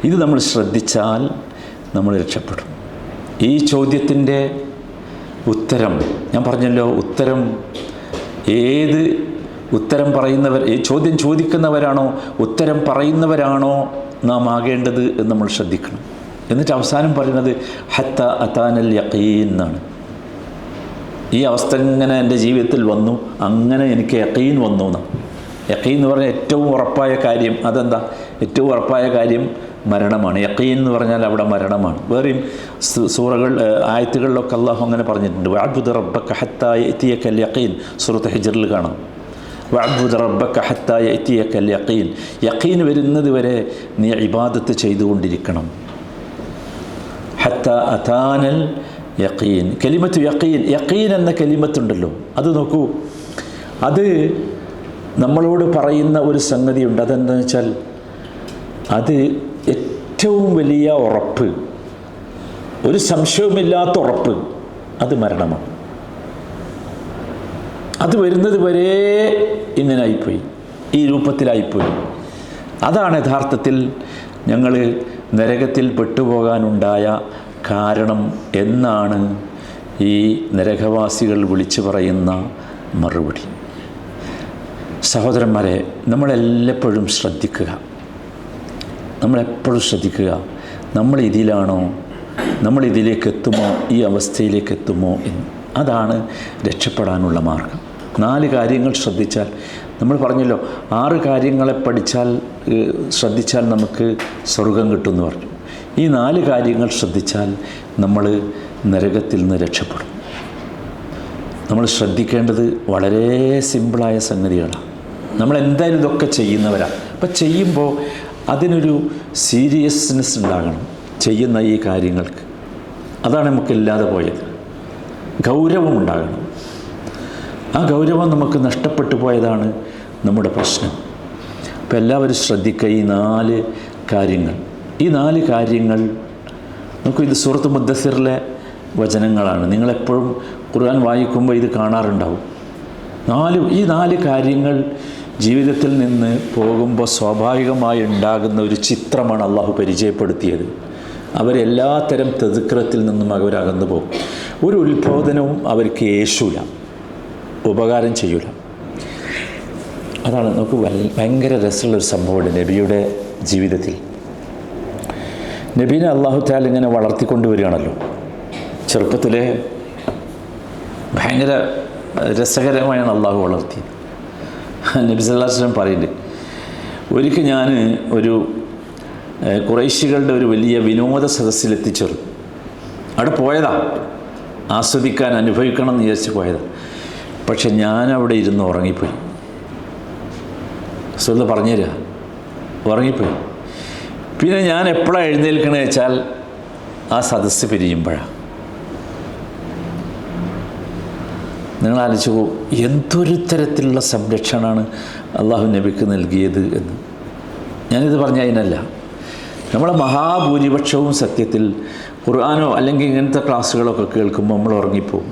ഇത് നമ്മൾ ശ്രദ്ധിച്ചാൽ നമ്മൾ രക്ഷപ്പെടും. ഈ ചോദ്യത്തിൻ്റെ ഉത്തരം ഞാൻ പറഞ്ഞല്ലോ. ഏത് ഉത്തരം പറയുന്നവർ, ഈ ചോദ്യം ചോദിക്കുന്നവരാണോ ഉത്തരം പറയുന്നവരാണോ നാം ആകേണ്ടത് എന്ന് നമ്മൾ ശ്രദ്ധിക്കണം. എന്നിട്ട് അവസാനം പറയുന്നത് ഹത്ത അതാനൽ യഖീൻ എന്നാണ്. ഈ അവസ്ഥ ഇങ്ങനെ എൻ്റെ ജീവിതത്തിൽ വന്നു, അങ്ങനെ എനിക്ക് യഖീൻ വന്നു എന്നാണ്. യഖീൻ എന്ന് പറഞ്ഞാൽ ഏറ്റവും ഉറപ്പായ കാര്യം. അതെന്താ? ഏറ്റവും ഉറപ്പായ കാര്യം മരണമാണ്. യഖീൻ എന്ന് പറഞ്ഞാൽ അവിടെ മരണമാണ്. വേറെയും സൂറകൾ ആയത്തുകളിലൊക്കെ അള്ളാഹു അങ്ങനെ പറഞ്ഞിട്ടുണ്ട്. വഅബ്ദുദ് റബ്ബക ഹത്താ യഅതിയകൽ യഖീൻ. സൂറത്ത് ഹിജ്റിൽ കാണാം. വഅബ്ദുദ് റബ്ബക ഹത്താ യഅതിയകൽ യഖീൻ. യഖീൻ വരുന്നത് വരെ നീ ഇബാദത്ത് ചെയ്തുകൊണ്ടിരിക്കണം. ഹത്താ അതാനൽ യഖീൻ. കലിമത്ത് യഖീൻ, യഖീൻ എന്ന കലിമത്തുണ്ടല്ലോ, അത് നോക്കൂ. അത് നമ്മളോട് പറയുന്ന ഒരു സംഗതിയുണ്ട്. അതെന്താണെന്ന് വെച്ചാൽ അത് ഏറ്റവും വലിയ ഉറപ്പ്, ഒരു സംശയവുമില്ലാത്ത ഉറപ്പ്, അത് മരണമാണ്. അത് വരുന്നത് വരെ ഇങ്ങനായിപ്പോയി, ഈ രൂപത്തിലായിപ്പോയി. അതാണ് യഥാർത്ഥത്തിൽ ഞങ്ങൾ നരകത്തിൽ പെട്ടുപോകാനുണ്ടായ കാരണം എന്നാണ് ഈ നരകവാസികൾ വിളിച്ചു പറയുന്ന മറുപടി. സഹോദരന്മാരെ, നമ്മളെല്ലായ്പ്പോഴും ശ്രദ്ധിക്കുക. നമ്മൾ ഇതിലാണോ, നമ്മൾ ഇതിലേക്ക് എത്തുമോ, ഈ അവസ്ഥയിലേക്ക് എത്തുമോ എന്ന്. അതാണ് രക്ഷപ്പെടാനുള്ള മാർഗം. 4 കാര്യങ്ങൾ ശ്രദ്ധിച്ചാൽ, നമ്മൾ പറഞ്ഞല്ലോ 6 കാര്യങ്ങളെ ശ്രദ്ധിച്ചാൽ നമുക്ക് സ്വർഗം കിട്ടുമെന്ന് പറഞ്ഞു. ഈ 4 കാര്യങ്ങൾ ശ്രദ്ധിച്ചാൽ നമ്മൾ നരകത്തിൽ നിന്ന് രക്ഷപ്പെടും. നമ്മൾ ശ്രദ്ധിക്കേണ്ടത് വളരെ സിമ്പിളായ സംഗതികളാണ്. നമ്മളെന്തായാലും ഇതൊക്കെ ചെയ്യുന്നവരാണ്. അപ്പം ചെയ്യുമ്പോൾ അതിനൊരു സീരിയസ്നെസ് ഉണ്ടാകണം ചെയ്യുന്ന ഈ കാര്യങ്ങൾക്ക്. അതാണ് നമുക്കില്ലാതെ പോയത്. ഗൗരവം ഉണ്ടാകണം. ആ ഗൗരവം നമുക്ക് നഷ്ടപ്പെട്ടു പോയതാണ് നമ്മുടെ പ്രശ്നം. അപ്പോൾ എല്ലാവരും ശ്രദ്ധിക്കുക ഈ 4 കാര്യങ്ങൾ. ഈ 4 കാര്യങ്ങൾ നമുക്ക് ഇത് സൂറത്ത് മുദ്ദസ്സിറിലെ വചനങ്ങളാണ്. നിങ്ങളെപ്പോഴും ഖുർആൻ വായിക്കുമ്പോൾ ഇത് കാണാറുണ്ടാവും. ഈ 4 കാര്യങ്ങൾ ജീവിതത്തിൽ നിന്ന് പോകുമ്പോൾ സ്വാഭാവികമായി ഉണ്ടാകുന്ന ഒരു ചിത്രമാണ് അള്ളാഹു പരിചയപ്പെടുത്തിയത്. അവരെല്ലാത്തരം തെദ്ക്കിറത്തിൽ നിന്നും അവരകന്നു പോകും. ഒരു ഉത്ബോധനവും അവർക്ക് യേശൂല, ഉപകാരം ചെയ്യൂല. അതാണ് നമുക്ക് ഭയങ്കര രസമുള്ളൊരു സംഭവമുണ്ട് നബിയുടെ ജീവിതത്തിൽ. നബീനെ അള്ളാഹു തആല ഇങ്ങനെ വളർത്തിക്കൊണ്ടുവരികയാണല്ലോ. ചെറുപ്പത്തിലെ ഭയങ്കര രസകരമായാണ് അള്ളാഹു വളർത്തിയത്. നബി സല്ലല്ലാഹു അലൈഹി വസല്ലം പറയുന്നുണ്ട്, ഒരിക്കൽ ഞാൻ ഒരു ഖുറൈശികളുടെ ഒരു വലിയ വിനോദ സദസ്സിലെത്തിച്ചേർന്നു. അവിടെ പോയതാ, ആസ്വദിക്കാൻ അനുഭവിക്കണം എന്ന് വിചാരിച്ച് പോയതാ. പക്ഷെ ഞാനവിടെ ഇരുന്ന് ഉറങ്ങിപ്പോയി. റസൂൽ പറഞ്ഞുതരാ, ഉറങ്ങിപ്പോയി. പിന്നെ ഞാൻ എപ്പോഴാണ് എഴുന്നേൽക്കണമെന്ന് വെച്ചാൽ ആ സദസ്സ് പിരിയുമ്പോഴാണ്. നിങ്ങൾ ആലോചിച്ചു പോകും, എന്തൊരു തരത്തിലുള്ള സംരക്ഷണമാണ് അള്ളാഹു നബിക്ക് നൽകിയത് എന്ന്. ഞാനിത് പറഞ്ഞ അതിനല്ല. നമ്മളെ മഹാഭൂരിപക്ഷവും സത്യത്തിൽ ഖുർആനോ അല്ലെങ്കിൽ ഇങ്ങനത്തെ ക്ലാസ്സുകളൊക്കെ കേൾക്കുമ്പോൾ നമ്മൾ ഉറങ്ങിപ്പോവും.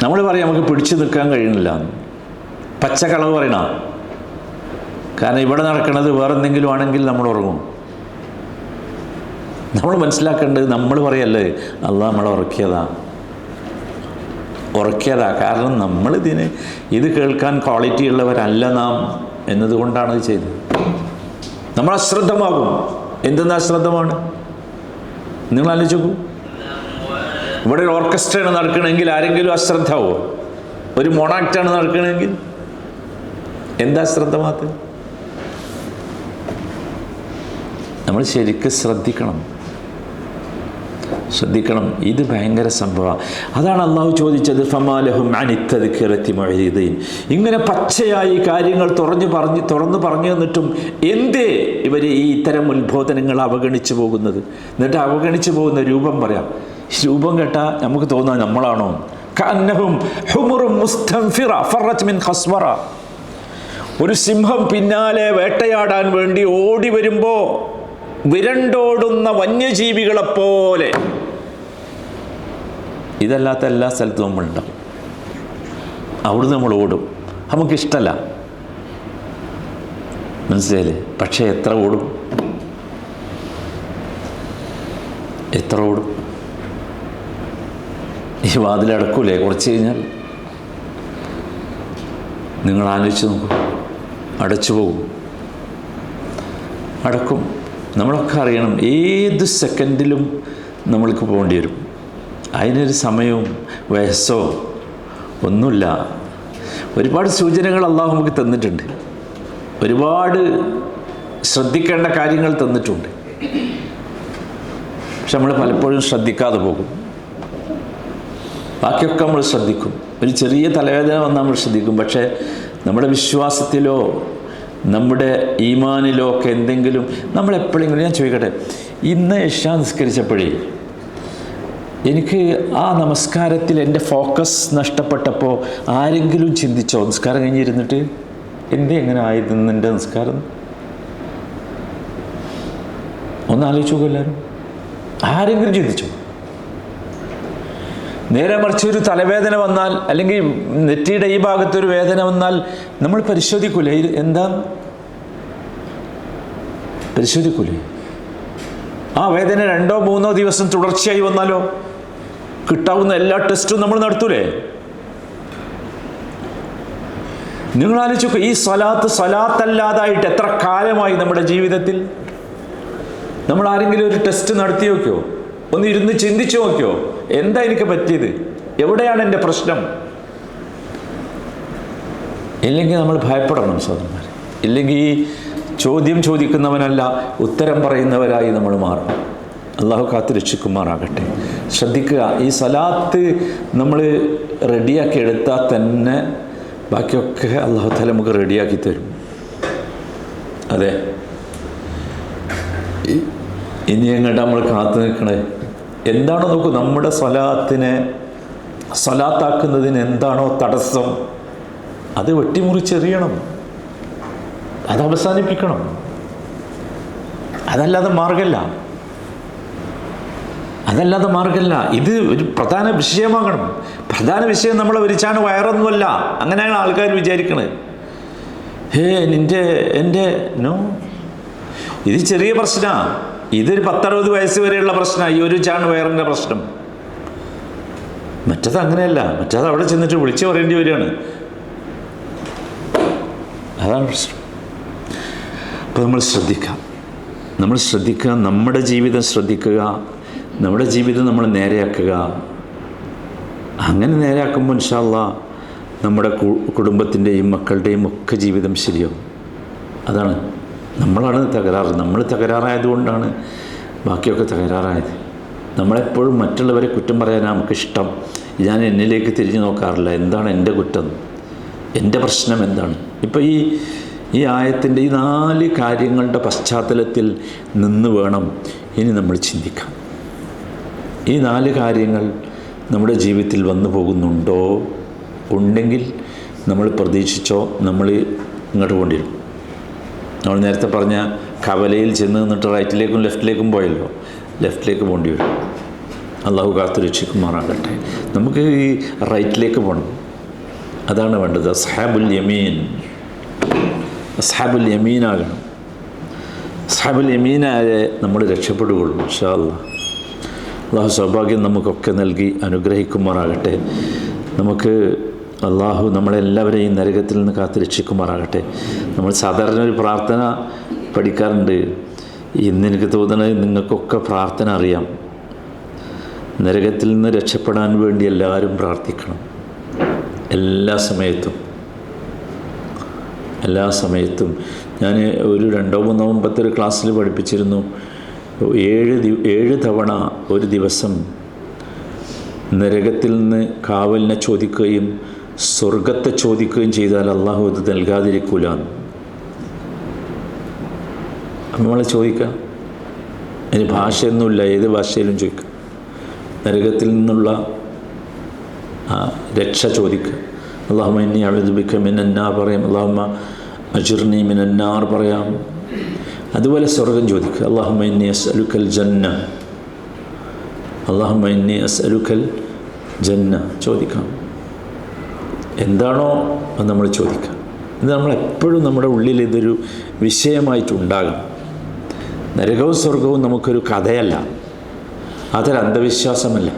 നമ്മൾ പറയും നമുക്ക് പിടിച്ചു നിൽക്കാൻ കഴിയണില്ല, പച്ചക്കളവ് പറയണ. കാരണം ഇവിടെ നടക്കുന്നത് വേറെ എന്തെങ്കിലും ആണെങ്കിൽ നമ്മൾ ഉറങ്ങും. നമ്മൾ മനസ്സിലാക്കേണ്ടത് നമ്മൾ പറയല്ലേ അള്ളാഹ് നമ്മളെ ഉറക്കിയതാ. കാരണം നമ്മളിതിന് ഇത് കേൾക്കാൻ ക്വാളിറ്റി ഉള്ളവരല്ല നാം എന്നതുകൊണ്ടാണ് ഇത് ചെയ്തത്. നമ്മൾ അശ്രദ്ധമാകും. എന്തെന്ന് അശ്രദ്ധമാണ്? നിങ്ങൾ ആലോചിക്കൂ, ഇവിടെ ഒരു ഓർക്കസ്ട്രയാണ് നടക്കണമെങ്കിൽ ആരെങ്കിലും അശ്രദ്ധാവോ? ഒരു മോണാക്റ്റാണ് നടക്കണമെങ്കിൽ എന്താ ശ്രദ്ധമാകത്ത്? നമ്മൾ ശരിക്കും ശ്രദ്ധിക്കണം. ഇത് ഭയങ്കര സംഭവമാണ്. അതാണ് അള്ളാഹു ചോദിച്ചത്, ഫമാലഹും അനിത്തദ്കിറതി മുഅ്രിദീൻ. ഇങ്ങനെ പച്ചയായി കാര്യങ്ങൾ തുറന്നു പറഞ്ഞു തന്നിട്ടും എന്തേ ഇവർ ഈ ഇത്തരം ഉത്ബോധനങ്ങൾ അവഗണിച്ചു പോകുന്നത്? എന്നിട്ട് അവഗണിച്ചു പോകുന്ന രൂപം പറയാം. രൂപം കേട്ടാൽ നമുക്ക് തോന്നാം നമ്മളാണോ? കഅന്നഹും ഹുമുറും മുസ്തൻഫിറ ഫറത് മിൻ ഖസ്വറ. ഒരു സിംഹം പിന്നാലെ വേട്ടയാടാൻ വേണ്ടി ഓടി വരുമ്പോൾ വിരണ്ടോടുന്ന വന്യജീവികളെപ്പോലെ. ഇതല്ലാത്ത എല്ലാ സ്ഥലത്തും നമ്മളുണ്ടാവും. അവിടുന്ന് നമ്മൾ ഓടും. നമുക്കിഷ്ടമല്ല, മനസ്സിലായില്ലേ? പക്ഷേ എത്ര ഓടും? ഈ വാതിലടക്കൂലേ കുറച്ച് കഴിഞ്ഞാൽ? നിങ്ങൾ ആലോചിച്ച് നോക്കൂ, അടച്ചു പോകും, അടക്കും. നമ്മളൊക്കെ അറിയണം, ഏത് സെക്കൻഡിലും നമ്മൾക്ക് പോകേണ്ടി വരും. അതിനൊരു സമയവും വയസ്സോ ഒന്നുമില്ല. ഒരുപാട് സൂചനകൾ അള്ളാഹു നമുക്ക് തന്നിട്ടുണ്ട്, ഒരുപാട് ശ്രദ്ധിക്കേണ്ട കാര്യങ്ങൾ തന്നിട്ടുണ്ട്. പക്ഷെ നമ്മൾ പലപ്പോഴും ശ്രദ്ധിക്കാതെ പോകും. ബാക്കിയൊക്കെ നമ്മൾ ശ്രദ്ധിക്കും. ഒരു ചെറിയ തലവേദന വന്നാൽ നമ്മൾ ശ്രദ്ധിക്കും. പക്ഷേ നമ്മുടെ വിശ്വാസത്തിലോ നമ്മുടെ ഈമാനിലോ ഒക്കെ എന്തെങ്കിലും നമ്മളെപ്പോഴെങ്കിലും, ഞാൻ ചോദിക്കട്ടെ, ഇന്ന് ഇശാ നിസ്കരിച്ചപ്പോഴേ എനിക്ക് ആ നമസ്കാരത്തിൽ എൻ്റെ ഫോക്കസ് നഷ്ടപ്പെട്ടപ്പോൾ ആരെങ്കിലും ചിന്തിച്ചോ നിസ്കാരം കഴിഞ്ഞിരുന്നിട്ട് എന്തേ എങ്ങനെ ആയിരുന്നു എൻ്റെ നിസ്കാരം? ഒന്ന് ആലോചിച്ചു നോക്കും എല്ലാവരും. ആരെങ്കിലും ചിന്തിച്ചോ? നേരെ മറിച്ച് ഒരു തലവേദന വന്നാൽ അല്ലെങ്കിൽ നെറ്റിയുടെ ഈ ഭാഗത്തൊരു വേദന വന്നാൽ നമ്മൾ പരിശോധിക്കൂലേ? എന്താ പരിശോധിക്കൂലേ? ആ വേദന 2-3 ദിവസം തുടർച്ചയായി വന്നാലോ കിട്ടാവുന്ന എല്ലാ ടെസ്റ്റും നമ്മൾ നടത്തൂലേ? നിങ്ങൾ ആലോചിച്ചോ, ഈ സ്വലാത്തല്ലാതായിട്ട് എത്ര കാലമായി നമ്മുടെ ജീവിതത്തിൽ? നമ്മൾ ആരെങ്കിലും ഒരു ടെസ്റ്റ് നടത്തി നോക്കിയോ? ഒന്ന് ഇരുന്ന് ചിന്തിച്ചു നോക്കിയോ? എന്താ എനിക്ക് പറ്റിയത്? എവിടെയാണ് എൻ്റെ പ്രശ്നം? ഇല്ലെങ്കിൽ നമ്മൾ ഭയപ്പെടണം സഹോദരന്മാർ. ഇല്ലെങ്കിൽ ഈ ചോദ്യം ചോദിക്കുന്നവനല്ല, ഉത്തരം പറയുന്നവരായി നമ്മൾ മാറും. അള്ളാഹു കാത്ത് രക്ഷിക്കുമാറാകട്ടെ. ശ്രദ്ധിക്കുക, ഈ സലാത്ത് നമ്മൾ റെഡിയാക്കി എടുത്താൽ തന്നെ ബാക്കിയൊക്കെ അള്ളാഹു തആല നമുക്ക് റെഡിയാക്കി തരും. അതെ, ഇനി എങ്ങോട്ട് നമ്മൾ കാത്തു നിൽക്കണേ? എന്താണോ നോക്കൂ, നമ്മുടെ സ്വലാത്താക്കുന്നതിന് എന്താണോ തടസ്സം അത് വെട്ടിമുറിച്ചെറിയണം, അത് അവസാനിപ്പിക്കണം. അതല്ലാതെ മാർഗമല്ല. ഇത് ഒരു പ്രധാന വിഷയമാകണം. പ്രധാന വിഷയം നമ്മളെ ഒരിച്ചാണ് വയറൊന്നുമല്ല. അങ്ങനെയാണ് ആൾക്കാർ വിചാരിക്കണത്. നോ, ഇത് ചെറിയ പ്രശ്നമാണ്. ഇതൊരു 10-60 വയസ്സ് വരെയുള്ള പ്രശ്നമാണ് ഈ ഒരു ചാണ് വയറിൻ്റെ പ്രശ്നം. മറ്റത് അങ്ങനെയല്ല. മറ്റത് അവിടെ ചെന്നിട്ട് വിളിച്ചു പറയേണ്ടി വരികയാണ്. അതാണ് പ്രശ്നം. അപ്പോൾ നമ്മൾ ശ്രദ്ധിക്കുക, നമ്മുടെ ജീവിതം ശ്രദ്ധിക്കുക, നമ്മുടെ ജീവിതം നമ്മൾ നേരെയാക്കുക. അങ്ങനെ നേരെയാക്കുമ്പോൾ ഇൻഷാ അല്ലാഹ് നമ്മുടെ കുടുംബത്തിൻ്റെയും മക്കളുടെയും ഒക്കെ ജീവിതം ശരിയാവും. അതാണ്, നമ്മളാണ് തകരാറ്. നമ്മൾ തകരാറായതുകൊണ്ടാണ് ബാക്കിയൊക്കെ തകരാറായത്. നമ്മളെപ്പോഴും മറ്റുള്ളവരെ കുറ്റം പറയാനാണ് നമുക്കിഷ്ടം. ഞാൻ എന്നിലേക്ക് തിരിഞ്ഞു നോക്കാറില്ല, എന്താണ് എൻ്റെ കുറ്റം, എൻ്റെ പ്രശ്നം എന്താണ്. ഇപ്പോൾ ഈ ആയത്തിൻ്റെ ഈ 4 കാര്യങ്ങളുടെ പശ്ചാത്തലത്തിൽ നിന്ന് വേണം ഇനി നമ്മൾ ചിന്തിക്കാം. ഈ 4 കാര്യങ്ങൾ നമ്മുടെ ജീവിതത്തിൽ വന്നു പോകുന്നുണ്ടോ? ഉണ്ടെങ്കിൽ നമ്മൾ പ്രതീക്ഷിച്ചോ, നമ്മൾ ഇങ്ങോട്ട് കൊണ്ടിരും. നമ്മൾ നേരത്തെ പറഞ്ഞ കവലയിൽ ചെന്ന് നിന്നിട്ട് റൈറ്റിലേക്കും ലെഫ്റ്റിലേക്കും പോയല്ലോ, ലെഫ്റ്റിലേക്ക് പോകേണ്ടി വരും. അള്ളാഹു കാത്തു രക്ഷിക്കുമാറാകട്ടെ. നമുക്ക് ഈ റൈറ്റിലേക്ക് പോകണം, അതാണ് വേണ്ടത്. അസ്ഹാബുൽ യമീനാകണം. അസ്ഹാബുൽ യമീനായെ നമ്മൾ രക്ഷപ്പെടുകയുള്ളൂ ഇൻഷാ അല്ലാഹ്. അള്ളാഹു സൗഭാഗ്യം നമുക്കൊക്കെ നൽകി അനുഗ്രഹിക്കുമാറാകട്ടെ. നമുക്ക് അള്ളാഹു നമ്മളെല്ലാവരെയും നരകത്തിൽ നിന്ന് കാത്ത് രക്ഷിക്കുമാറാകട്ടെ. നമ്മൾ സാധാരണ ഒരു പ്രാർത്ഥന പഠിക്കാറുണ്ട്. ഇന്ന് എനിക്ക് തോന്നുന്നത് നിങ്ങൾക്കൊക്കെ പ്രാർത്ഥന അറിയാം. നരകത്തിൽ നിന്ന് രക്ഷപ്പെടാൻ വേണ്ടി എല്ലാവരും പ്രാർത്ഥിക്കണം. എല്ലാ സമയത്തും ഞാൻ ഒരു 2-3 മുമ്പത്തെ ഒരു ക്ലാസ്സിൽ പഠിപ്പിച്ചിരുന്നു. 7 തവണ ഒരു ദിവസം നരകത്തിൽ നിന്ന് കാവലിനെ ചോദിക്കുകയും സ്വർഗത്തെ ചോദിക്കുകയും ചെയ്താൽ അള്ളാഹു അത് നൽകാതിരിക്കൂല. നമ്മൾ ചോദിക്കാം, അതിന് ഭാഷയൊന്നുമില്ല, ഏത് ഭാഷയിലും ചോദിക്കാം. നരകത്തിൽ നിന്നുള്ള രക്ഷ ചോദിക്കുക. അല്ലാഹുമ്മ ഇന്നി അഊദു ബിക മിനന്നാർ പറയാം, അല്ലാഹുമ്മ അജിർനി മിനന്നാർ പറയാം. അതുപോലെ സ്വർഗം ചോദിക്കുക. അല്ലാഹുമ്മ ഇന്നി അസ്അലുക്കൽ ജന്ന, അല്ലാഹുമ്മ ഇന്നി അസ്അലുക്കൽ ജന്ന ചോദിക്കാം. എന്താണോ അത് നമ്മൾ ചോദിക്കുക. ഇത് നമ്മളെപ്പോഴും നമ്മുടെ ഉള്ളിൽ ഇതൊരു വിഷയമായിട്ടുണ്ടാകണം. നരകവും സ്വർഗവും നമുക്കൊരു കഥയല്ല, അതൊരു അന്ധവിശ്വാസമല്ല.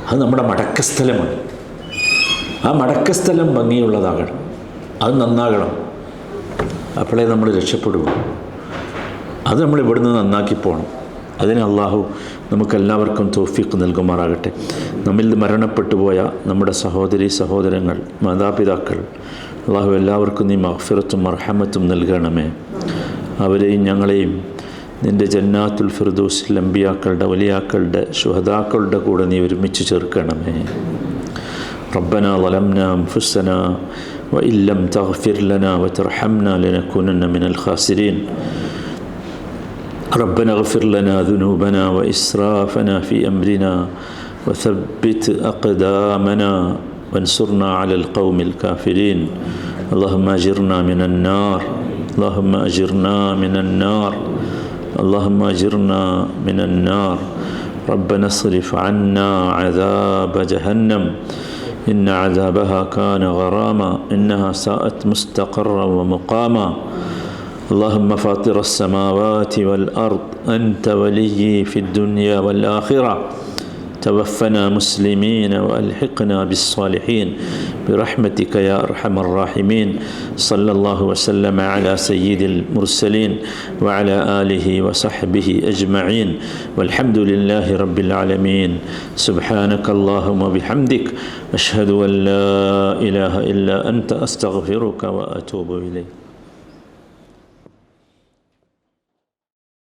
അത് നമ്മുടെ മടക്കസ്ഥലമാണ്. ആ മടക്കസ്ഥലം ഭംഗിയുള്ളതാകണം, അത് നന്നാകണം. അപ്പോഴേ നമ്മൾ രക്ഷപ്പെടുകയുള്ളൂ. അത് നമ്മൾ ഇവിടുന്ന് നന്നാക്കി പോകണം. അതിന് അള്ളാഹു നമുക്കെല്ലാവർക്കും തൗഫീഖ് നൽകുമാറാകട്ടെ. നമ്മിൽ മരണപ്പെട്ടു പോയ നമ്മുടെ സഹോദരങ്ങൾ, മാതാപിതാക്കൾ, അള്ളാഹു എല്ലാവർക്കും നീ മഗ്ഫിറത്തും മർഹമത്തും നൽകണമേ. അവരെയും ഞങ്ങളെയും നിൻ്റെ ജന്നാത്തുൽ ഫിർദൗസിൽ അമ്പിയാക്കളുടെ, വലിയാക്കളുടെ, ശുഹദാക്കളുടെ കൂടെ നീ ഒരുമിച്ച് ചേർക്കണമേ. റബ്ബനാ ളലംനാ അൻഫുസനാ വഇൻ ലം തഗ്ഫിർ ലനാ വതർഹംനാ ലനകൂനന്ന മിനൽ ഖാസിരീൻ. ربنا اغفر لنا ذنوبنا وإسرافنا في أمرنا وثبت أقدامنا وانصرنا على القوم الكافرين. اللهم أجرنا من النار، اللهم أجرنا من النار، اللهم أجرنا من النار. ربنا اصرف عنا عذاب جهنم إن عذابها كان غراما إنها ساءت مستقرا ومقاما. اللهم فاطر السماوات والأرض أنت وليي في الدنيا والآخرة. توفنا مسلمين وألحقنا بالصالحين برحمتك يا أرحم الراحمين. صلى الله وسلم على سيد المرسلين وعلى آله وصحبه أجمعين والحمد لله رب العالمين. سبحانك اللهم وبحمدك أشهد أن لا إله إلا أنت أستغفرك وأتوب إليك.